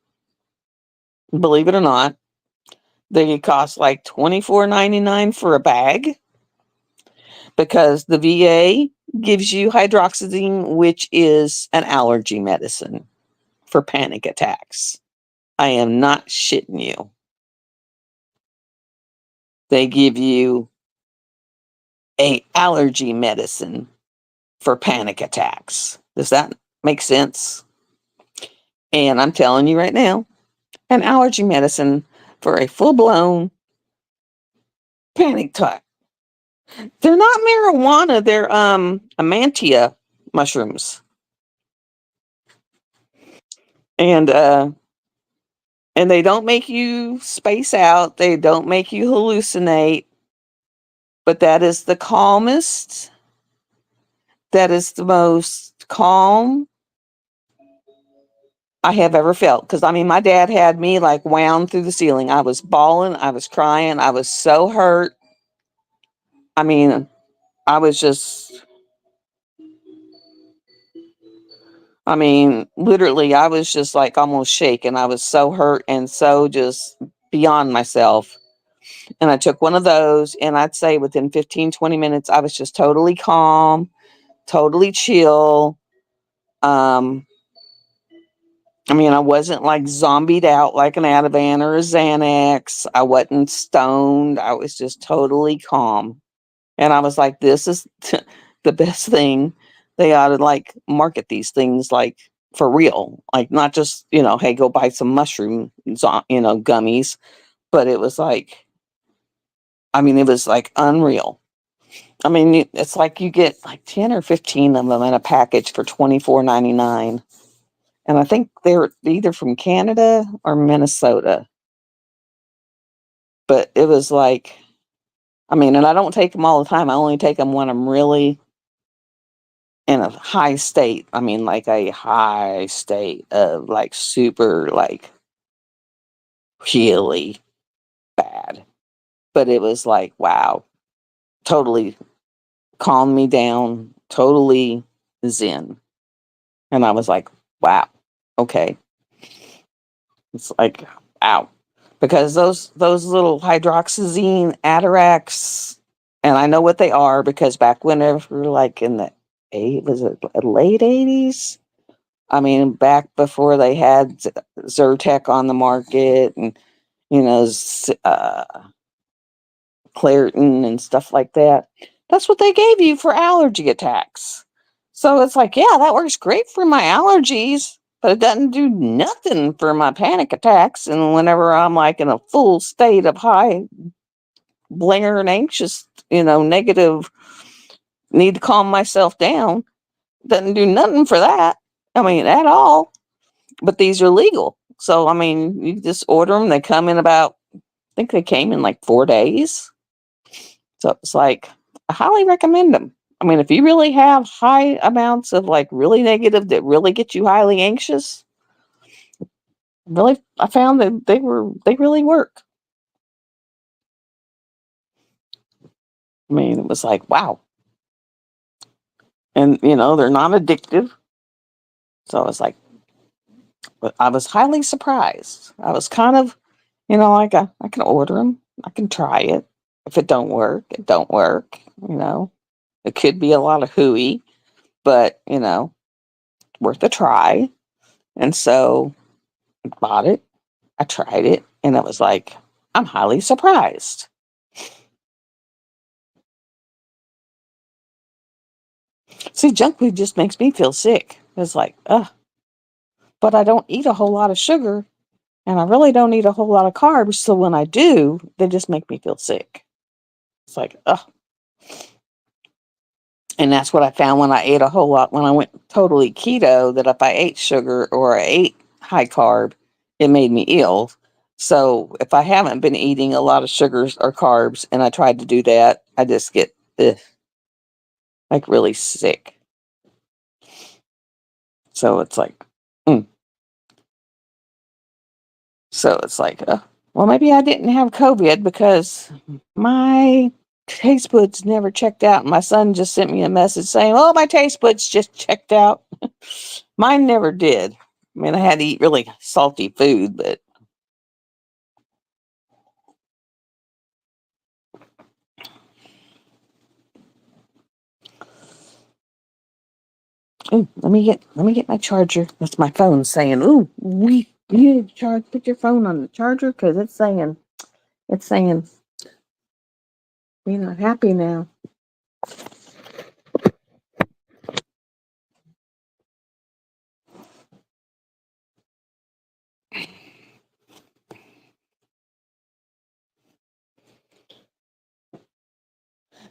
Believe it or not, they cost like $24.99 for a bag because the VA gives you hydroxyzine, which is an allergy medicine for panic attacks. I am not shitting you. They give you a allergy medicine for panic attacks. Does that make sense? And I'm telling you right now, an allergy medicine for a full-blown panic attack. They're not marijuana, they're amantia mushrooms. And they don't make you space out, they don't make you hallucinate, but that is the calmest, that is the most calm I have ever felt. Because I mean, my dad had me like wound through the ceiling. I was bawling, I was crying, I was so hurt. I mean, I was just, literally, I was just like almost shaking. I was so hurt and so just beyond myself. And I took one of those, and I'd say within 15, 20 minutes, I was just totally calm, totally chill. I wasn't like zombied out like an Ativan or a Xanax. I wasn't stoned. I was just totally calm. And I was like, the best thing. They ought to like market these things like for real, like not just, hey, go buy some mushroom, gummies, but it was like, I mean, it was like unreal. I mean, it's like you get like 10 or 15 of them in a package for $24.99. And I think they're either from Canada or Minnesota. But it was like, I mean, and I don't take them all the time. I only take them when I'm really in a high state. I mean, like a high state of like super, like really bad. But it was like, wow, totally calmed me down, totally zen. And I was like, wow, okay. It's like, ow. Because those little hydroxyzine Atarax, and I know what they are because back whenever like in the was it late 80s? I mean, back before they had Zyrtec on the market and, you know, Claritin and stuff like that. That's what they gave you for allergy attacks. So it's like, yeah, that works great for my allergies, but it doesn't do nothing for my panic attacks. And whenever I'm like in a full state of high blare and anxious, negative, need to calm myself down, doesn't do nothing for that. I mean, at all. But these are legal. So, I mean, you just order them. They come in about, I think they came in like 4 days. So it's like, I highly recommend them. I mean, if you really have high amounts of like really negative that really get you highly anxious, really, I found that they really work. I mean, it was like, wow. And, they're not addictive. So I was like, I was highly surprised. I was kind of, like I can order them. I can try it. If it don't work, it don't work. It could be a lot of hooey, but, worth a try. And so I bought it. I tried it and it was like, I'm highly surprised. See, junk food just makes me feel sick. It's like, ugh. But I don't eat a whole lot of sugar and I really don't eat a whole lot of carbs. So when I do, they just make me feel sick. It's like, ugh. And that's what I found when I ate a whole lot, when I went totally keto, that if I ate sugar or I ate high carb, it made me ill. So if I haven't been eating a lot of sugars or carbs and I tried to do that, I just get like really sick. So it's like, mm. So it's like, well, maybe I didn't have COVID because my taste buds never checked out. My son just sent me a message saying, oh, my taste buds just checked out. Mine never did. I mean, I had to eat really salty food, but ooh, let me get my charger. That's my phone saying, ooh, you need to put your phone on the charger because it's saying we're not happy now.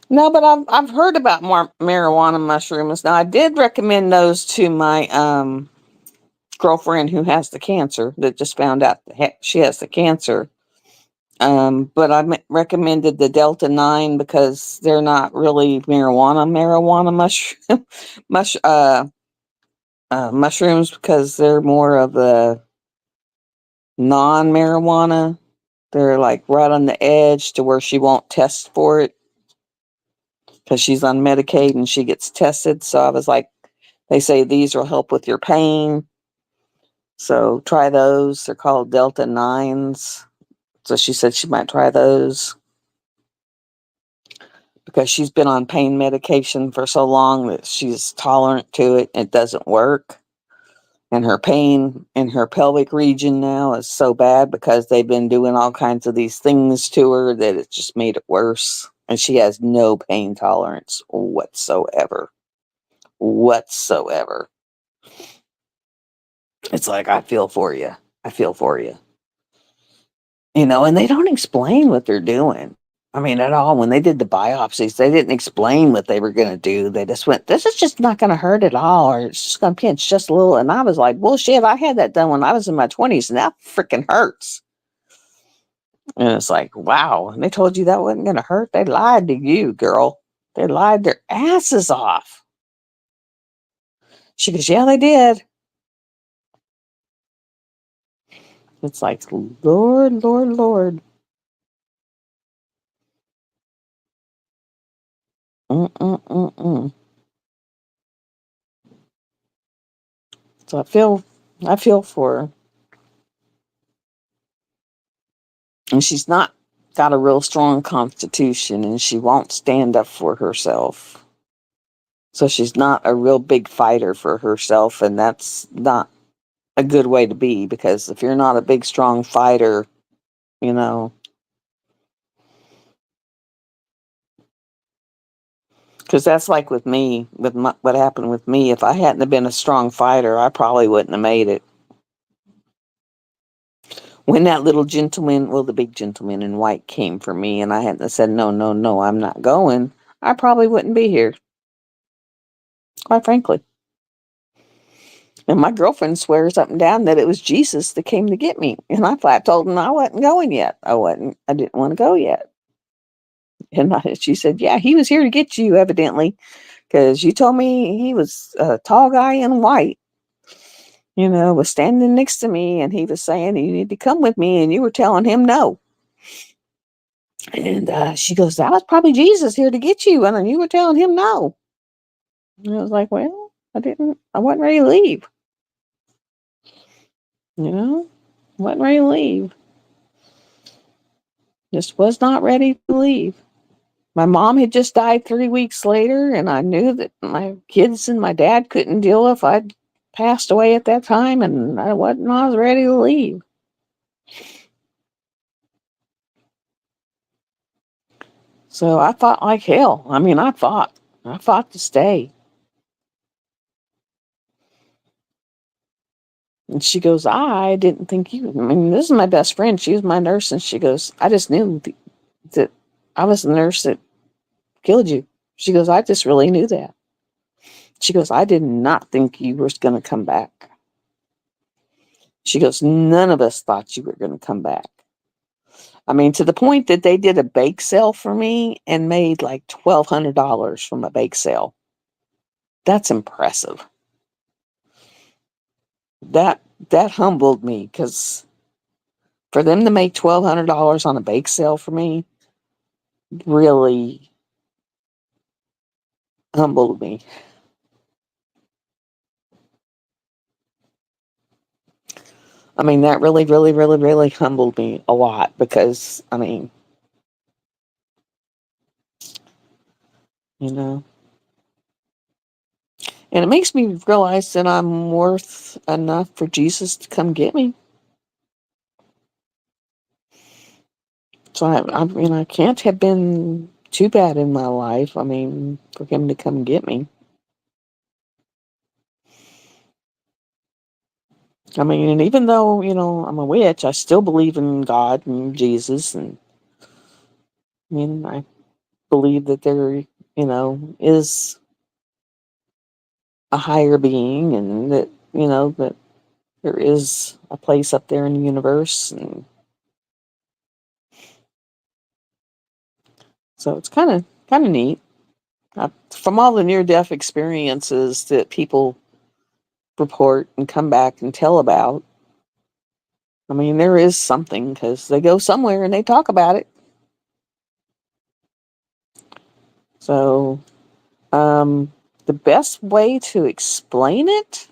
No, but I've heard about more marijuana mushrooms. Now I did recommend those to my girlfriend who has the cancer, that just found out that she has the cancer. But I recommended the Delta 9 because they're not really marijuana mushroom mushrooms, because they're more of the non-marijuana. They're like right on the edge to where she won't test for it because she's on Medicaid and she gets tested. So I was like, they say these will help with your pain. So try those. They're called Delta 9s. So she said she might try those because she's been on pain medication for so long that she's tolerant to it. It doesn't work. And her pain in her pelvic region now is so bad because they've been doing all kinds of these things to her that it just made it worse. And she has no pain tolerance whatsoever. Whatsoever. It's like, I feel for you. I feel for you. And they don't explain what they're doing. I mean, at all. When they did the biopsies, they didn't explain what they were going to do. They just went, this is just not going to hurt at all, or it's just going to pinch just a little. And I was like, bullshit, I had that done when I was in my 20s, and that freaking hurts. And it's like, wow. And they told you that wasn't going to hurt. They lied to you, girl. They lied their asses off. She goes, yeah, they did. It's like, Lord, Lord, Lord. Mm-mm-mm-mm. So I feel for her. And she's not got a real strong constitution, and she won't stand up for herself. So she's not a real big fighter for herself, and that's not a good way to be, because if you're not a big, strong fighter, you know, because that's like with me, what happened with me. If I hadn't have been a strong fighter, I probably wouldn't have made it. When that little gentleman, well, the big gentleman in white came for me, and I hadn't have said, no, no, no, I'm not going, I probably wouldn't be here, quite frankly. And my girlfriend swears up and down that it was Jesus that came to get me. And I flat told him I wasn't going yet. I didn't want to go yet. And she said, yeah, he was here to get you, evidently, because you told me he was a tall guy in white, was standing next to me, and he was saying, you need to come with me. And you were telling him no. And she goes, that was probably Jesus here to get you. And then you were telling him no. And I was like, well, I wasn't ready to leave. Wasn't ready to leave. Just was not ready to leave. My mom had just died 3 weeks later, and I knew that my kids and my dad couldn't deal if I'd passed away at that time, and I was ready to leave. So I fought like hell. I mean, I fought to stay. And she goes, I didn't think you, I mean, this is my best friend. She was my nurse. And she goes, I just knew that I was the nurse that killed you. She goes, I just really knew that. She goes, I did not think you were going to come back. She goes, none of us thought you were going to come back. I mean, to the point that they did a bake sale for me and made like $1,200 from a bake sale. That's impressive. That humbled me, because for them to make $1,200 on a bake sale for me really humbled me. I mean, that really, really, really, really humbled me a lot, because, I mean, you know, and it makes me realize that I'm worth enough for Jesus to come get me. So I mean, I can't have been too bad in my life. I mean, for him to come get me. I mean, and even though, I'm a witch, I still believe in God and Jesus. And I mean, I believe that there, is a higher being, and that, that there is a place up there in the universe. And so it's kind of neat. From all the near-death experiences that people report and come back and tell about, I mean, there is something, because they go somewhere and they talk about it. So, the best way to explain it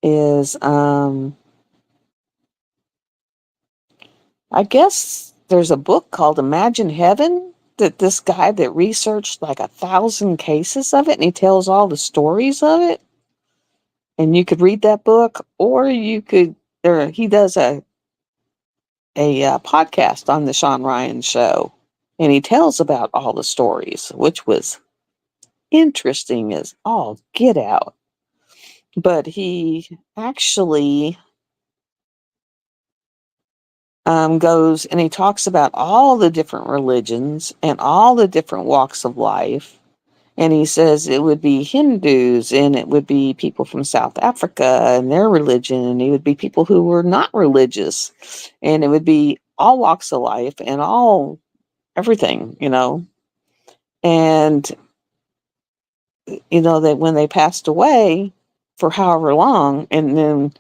is, I guess there's a book called Imagine Heaven, that this guy that researched like 1,000 cases of it, and he tells all the stories of it. And you could read that book, or he does a podcast on the Sean Ryan show, and he tells about all the stories, which was interesting as all get out. But he actually goes and he talks about all the different religions and all the different walks of life. And he says it would be Hindus and it would be people from South Africa and their religion, and it would be people who were not religious, and it would be all walks of life and all everything, And, that when they passed away for however long, and then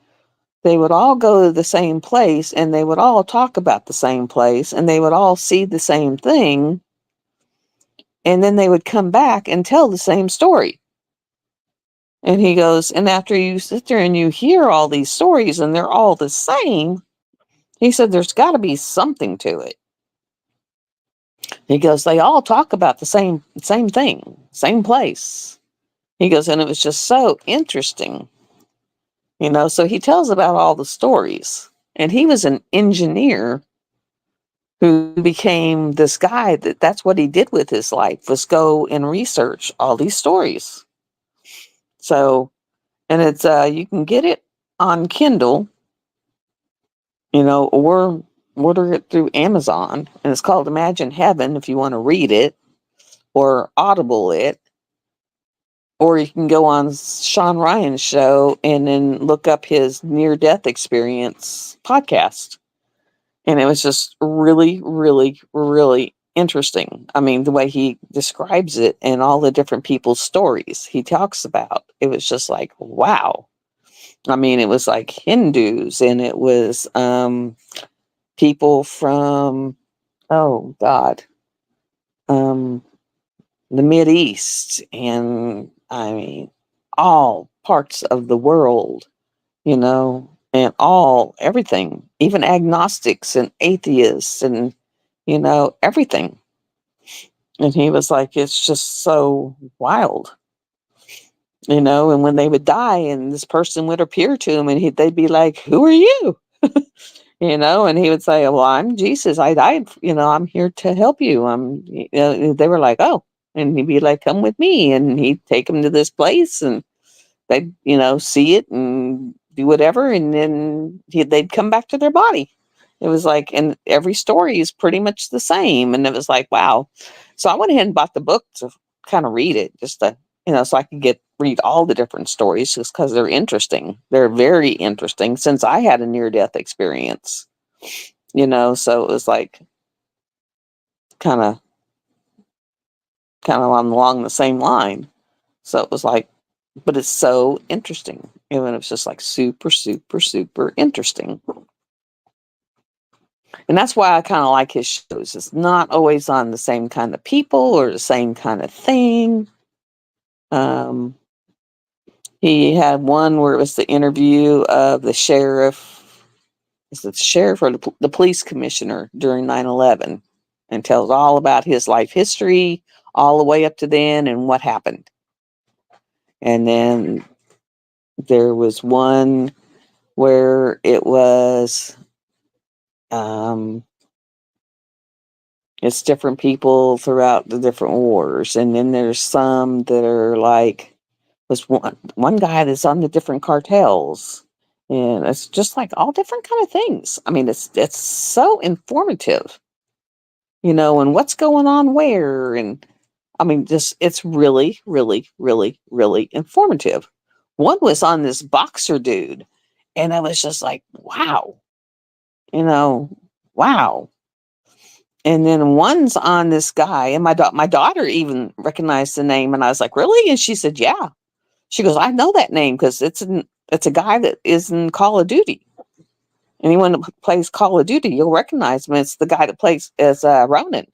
they would all go to the same place and they would all talk about the same place and they would all see the same thing. And then they would come back and tell the same story. And he goes, and after you sit there and you hear all these stories and they're all the same, he said, there's got to be something to it. He goes, they all talk about the same thing, same place. He goes, and it was just so interesting, So he tells about all the stories, and he was an engineer who became this guy that's what he did with his life, was go and research all these stories. So, and it's you can get it on Kindle, or order it through Amazon, and it's called Imagine Heaven if you want to read it, or Audible it, or you can go on Sean Ryan's show and then look up his near-death experience podcast. And it was just really, really, really interesting. I mean, the way he describes it and all the different people's stories he talks about, it was just like, wow. I mean, it was like Hindus, and it was people from, oh God, um, the Mideast, and I mean, all parts of the world, and everything, even agnostics and atheists and, everything. And he was like, it's just so wild, and when they would die and this person would appear to him and they'd be like, who are you? And he would say, well, I'm Jesus. I died, I'm here to help you. They were like, oh, and he'd be like, come with me. And he'd take them to this place and they'd, see it and do whatever. And then they'd come back to their body. It was like, and every story is pretty much the same. And it was like, wow. So I went ahead and bought the book to kind of read it, just to, so I could read all the different stories, just because they're interesting. They're very interesting, since I had a near-death experience, so it was like kind of along the same line. So it was like, but it's so interesting. And it was just like super, super, super interesting. And that's why I kind of like his shows. It's not always on the same kind of people or the same kind of thing. He had one where it was the interview of the sheriff. Is it the sheriff or the police commissioner during 9/11, and tells all about his life history all the way up to then and what happened. And then there was one where it was it's different people throughout the different wars, and then there's some that are like, was one guy that's on the different cartels, and it's just like all different kind of things. I mean, it's so informative, and what's going on where, and I mean, just it's really, really, really, really informative. One was on this boxer dude, and I was just like, wow, wow. And then one's on this guy, and my daughter even recognized the name, and I was like, really? And she said, yeah. She goes, I know that name because it's a guy that is in Call of Duty. Anyone that plays Call of Duty, you'll recognize him. It's the guy that plays as Ronan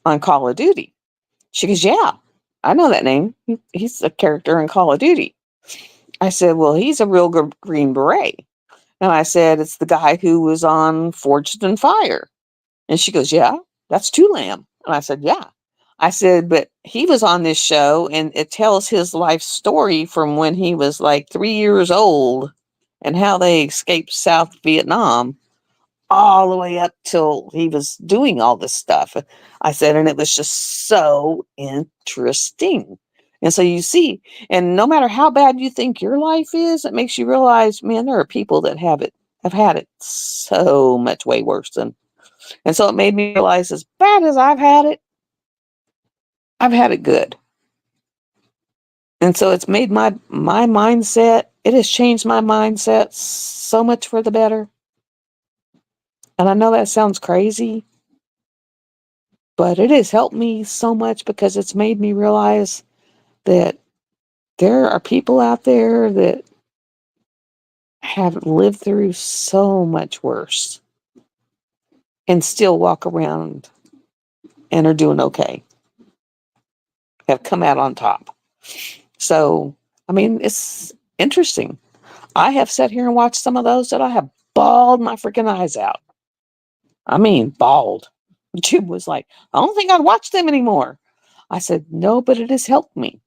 on Call of Duty. She goes, yeah, I know that name. He's a character in Call of Duty. I said, well, he's a real Green Beret. And I said, it's the guy who was on Forged in Fire. And she goes, yeah, that's Toolam. And I said, yeah. I said, but he was on this show and it tells his life story from when he was like 3 years old and how they escaped South Vietnam all the way up till he was doing all this stuff. I said, and it was just so interesting. And so you see, and no matter how bad you think your life is, it makes you realize, man, there are people that have had it so much way worse than. And so it made me realize, as bad as I've had it good. And so it's made my mindset, it has changed my mindset so much for the better. And I know that sounds crazy, but it has helped me so much because it's made me realize that there are people out there that have lived through so much worse and still walk around and are doing okay, have come out on top. So, I mean, it's interesting. I have sat here and watched some of those that I have bawled my freaking eyes out. I mean, bawled. Jim was like, I don't think I'd watch them anymore. I said, no, but it has helped me.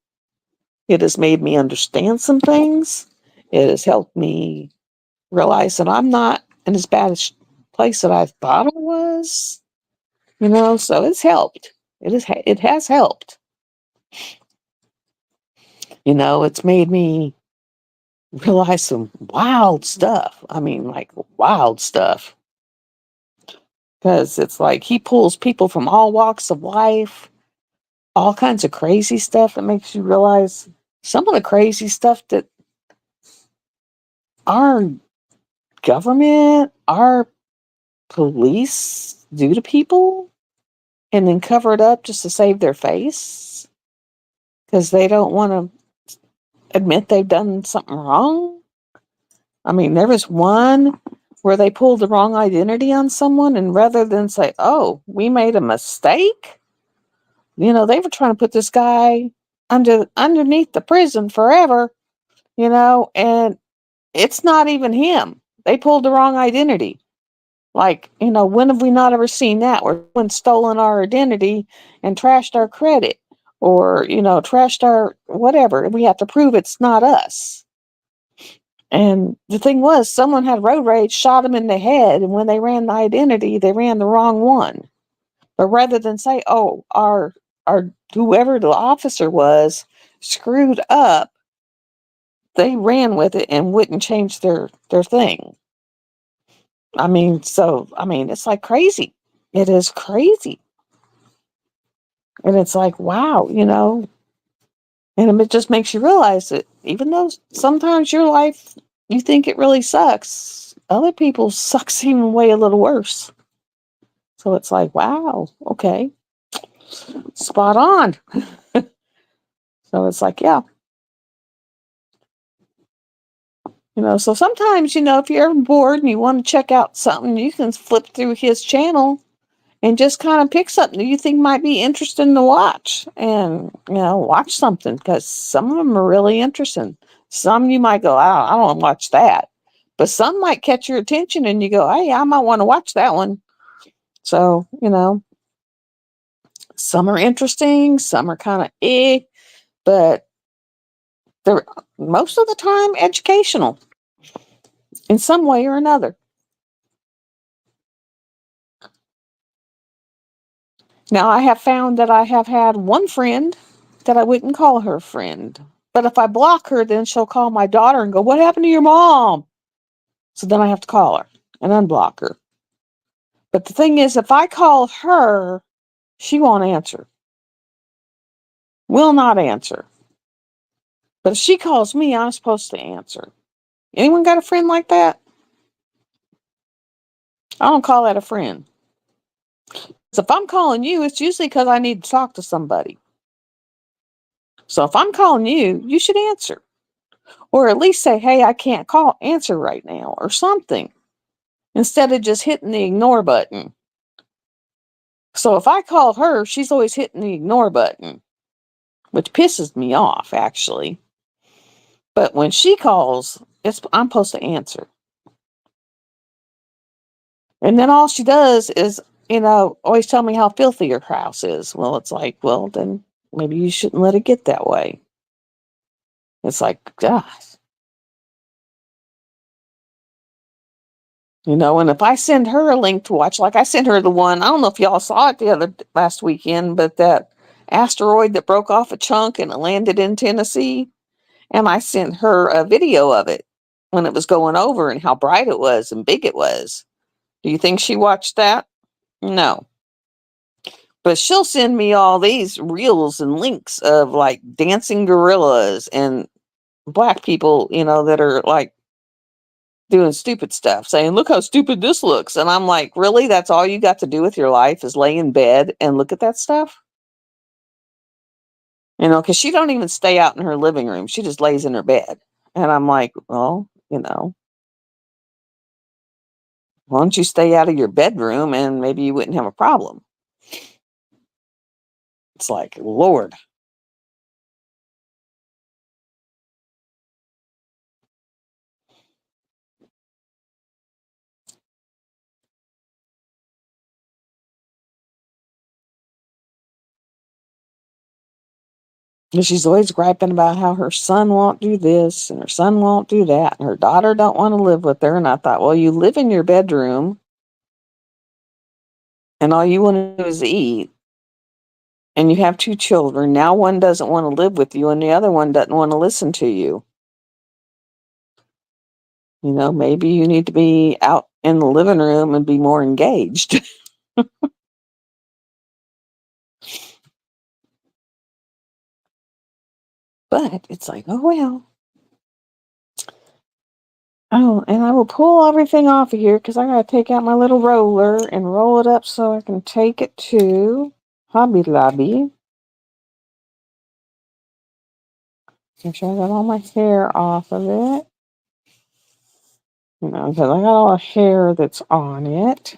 It has made me understand some things. It has helped me realize that I'm not in as bad a place that I thought I was. So it's helped. It has helped. It's made me realize some wild stuff. I mean, like wild stuff. Because it's like he pulls people from all walks of life, all kinds of crazy stuff that makes you realize some of the crazy stuff that our government, our police do to people and then cover it up just to save their face because they don't want to admit they've done something wrong. I mean, there was one where they pulled the wrong identity on someone, and rather than say, oh, we made a mistake, they were trying to put this guy underneath the prison forever, and it's not even him. They pulled the wrong identity. Like, when have we not ever seen that? Where someone's stolen our identity and trashed our credit or, trashed our whatever. We have to prove it's not us. And the thing was, someone had road rage, shot him in the head, and when they ran the identity, they ran the wrong one. But rather than say, oh, our whoever the officer was screwed up, they ran with it and wouldn't change their thing. I mean, it's like crazy. It is crazy. And it's like, wow, and it just makes you realize that even though sometimes your life, you think it really sucks, other people's sucks even way a little worse. So it's like, wow, okay, spot on. So it's like, yeah, so sometimes, if you're ever bored and you want to check out something, you can flip through his channel and just kind of pick something that you think might be interesting to watch and, watch something because some of them are really interesting. Some you might go, I don't want to watch that. But some might catch your attention and you go, hey, I might want to watch that one. So, some are interesting, some are kind of but they're most of the time educational in some way or another. Now, I have found that I have had one friend that I wouldn't call her friend. But if I block her, then she'll call my daughter and go, what happened to your mom? So then I have to call her and unblock her. But the thing is, if I call her, she won't answer. Will not answer. But if she calls me, I'm supposed to answer. Anyone got a friend like that? I don't call that a friend. So if I'm calling you, it's usually because I need to talk to somebody. So if I'm calling you, you should answer. Or at least say, hey, I can't answer right now, or something. Instead of just hitting the ignore button. So if I call her, she's always hitting the ignore button, which pisses me off, actually. But when she calls, I'm supposed to answer. And then all she does is, always tell me how filthy your house is. Well, it's like, well, then maybe you shouldn't let it get that way. It's like, gosh. And if I send her a link to watch, like I sent her the one, I don't know if y'all saw it last weekend, but that asteroid that broke off a chunk and it landed in Tennessee. And I sent her a video of it when it was going over and how bright it was and big it was. Do you think she watched that? No. But she'll send me all these reels and links of like dancing gorillas and black people, that are like doing stupid stuff, saying, look how stupid this looks. And I'm like, really? That's all you got to do with your life is lay in bed and look at that stuff? Because she don't even stay out in her living room. She just lays in her bed. And I'm like, well, why don't you stay out of your bedroom and maybe you wouldn't have a problem? It's like, Lord. And she's always griping about how her son won't do this and her son won't do that. And her daughter don't want to live with her. And I thought, well, you live in your bedroom and all you want to do is eat. And you have 2 children. Now one doesn't want to live with you and the other one doesn't want to listen to you. Maybe you need to be out in the living room and be more engaged. But it's like, oh, well. Oh, and I will pull everything off of here because I got to take out my little roller and roll it up so I can take it to Hobby Lobby. Make sure I got all my hair off of it. Because I got all the hair that's on it.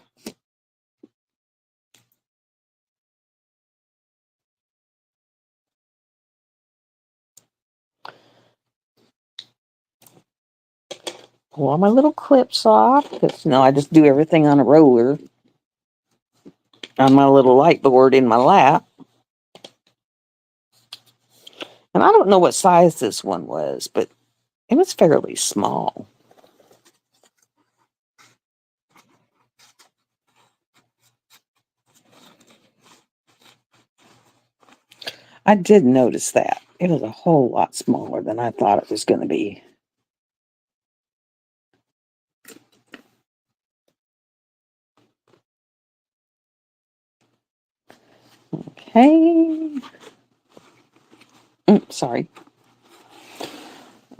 Pull all my little clips off because, I just do everything on a roller on my little light board in my lap. And I don't know what size this one was, but it was fairly small. I did notice that. It was a whole lot smaller than I thought it was going to be. Okay. Sorry.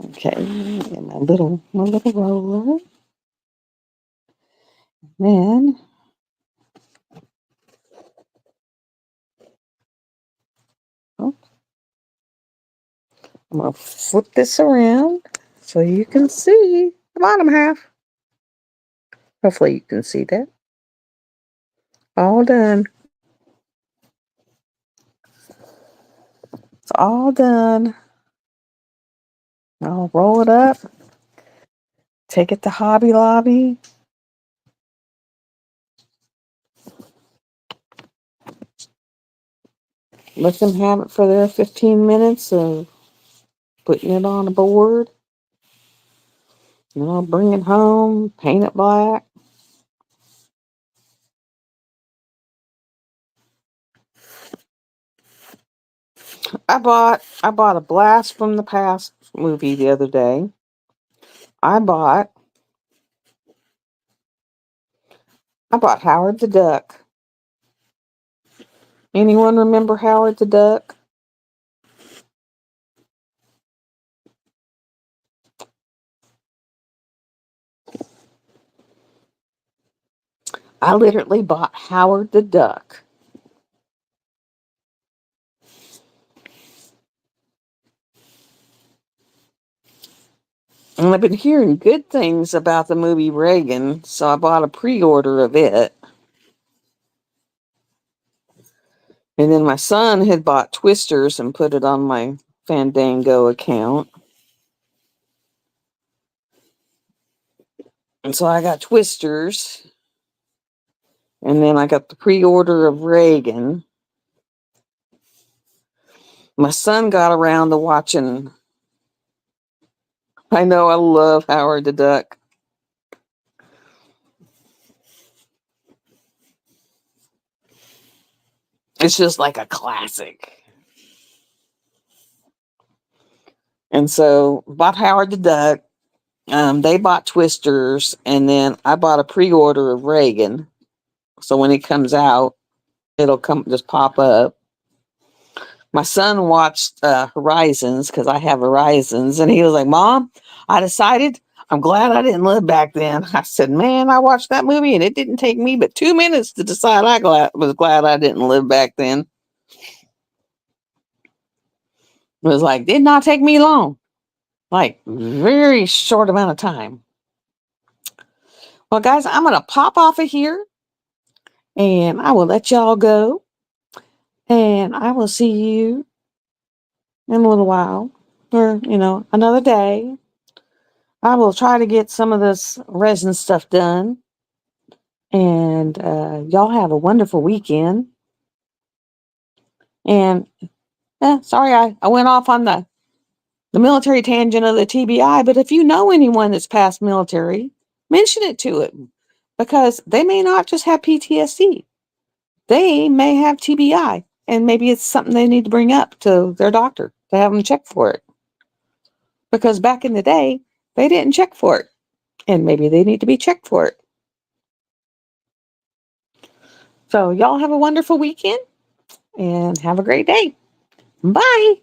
Okay. And my little roller. Then I'm going to flip this around so you can see the bottom half. Hopefully you can see that. All done. It's all done. I'll roll it up. Take it to Hobby Lobby. Let them have it for their 15 minutes of putting it on a board. I'll bring it home, paint it black. I bought a Blast from the Past movie the other day. I bought Howard the Duck. Anyone remember Howard the Duck? I literally bought Howard the Duck. And I've been hearing good things about the movie Reagan, so I bought a pre-order of it. And then my son had bought Twisters and put it on my Fandango account. And so I got Twisters. And then I got the pre-order of Reagan. My son got around to watching. I know, I love Howard the Duck. It's just like a classic. And so bought Howard the Duck. They bought Twisters, and then I bought a pre-order of Reagan. So when it comes out, it'll come just pop up. My son watched Horizons because I have Horizons, and he was like, "Mom, I decided I'm glad I didn't live back then." I said, "Man, I watched that movie, and it didn't take me but 2 minutes to decide was glad I didn't live back then." It was like, did not take me long, like very short amount of time. Well, guys, I'm gonna pop off of here, and I will let y'all go, and I will see you in a little while, or another day. I will try to get some of this resin stuff done. And y'all have a wonderful weekend. And sorry, I went off on the military tangent of the TBI, but if you know anyone that's past military, mention it to them because they may not just have PTSD. They may have TBI, and maybe it's something they need to bring up to their doctor to have them check for it. Because back in the day, they didn't check for it, and maybe they need to be checked for it. So y'all have a wonderful weekend and have a great day. Bye.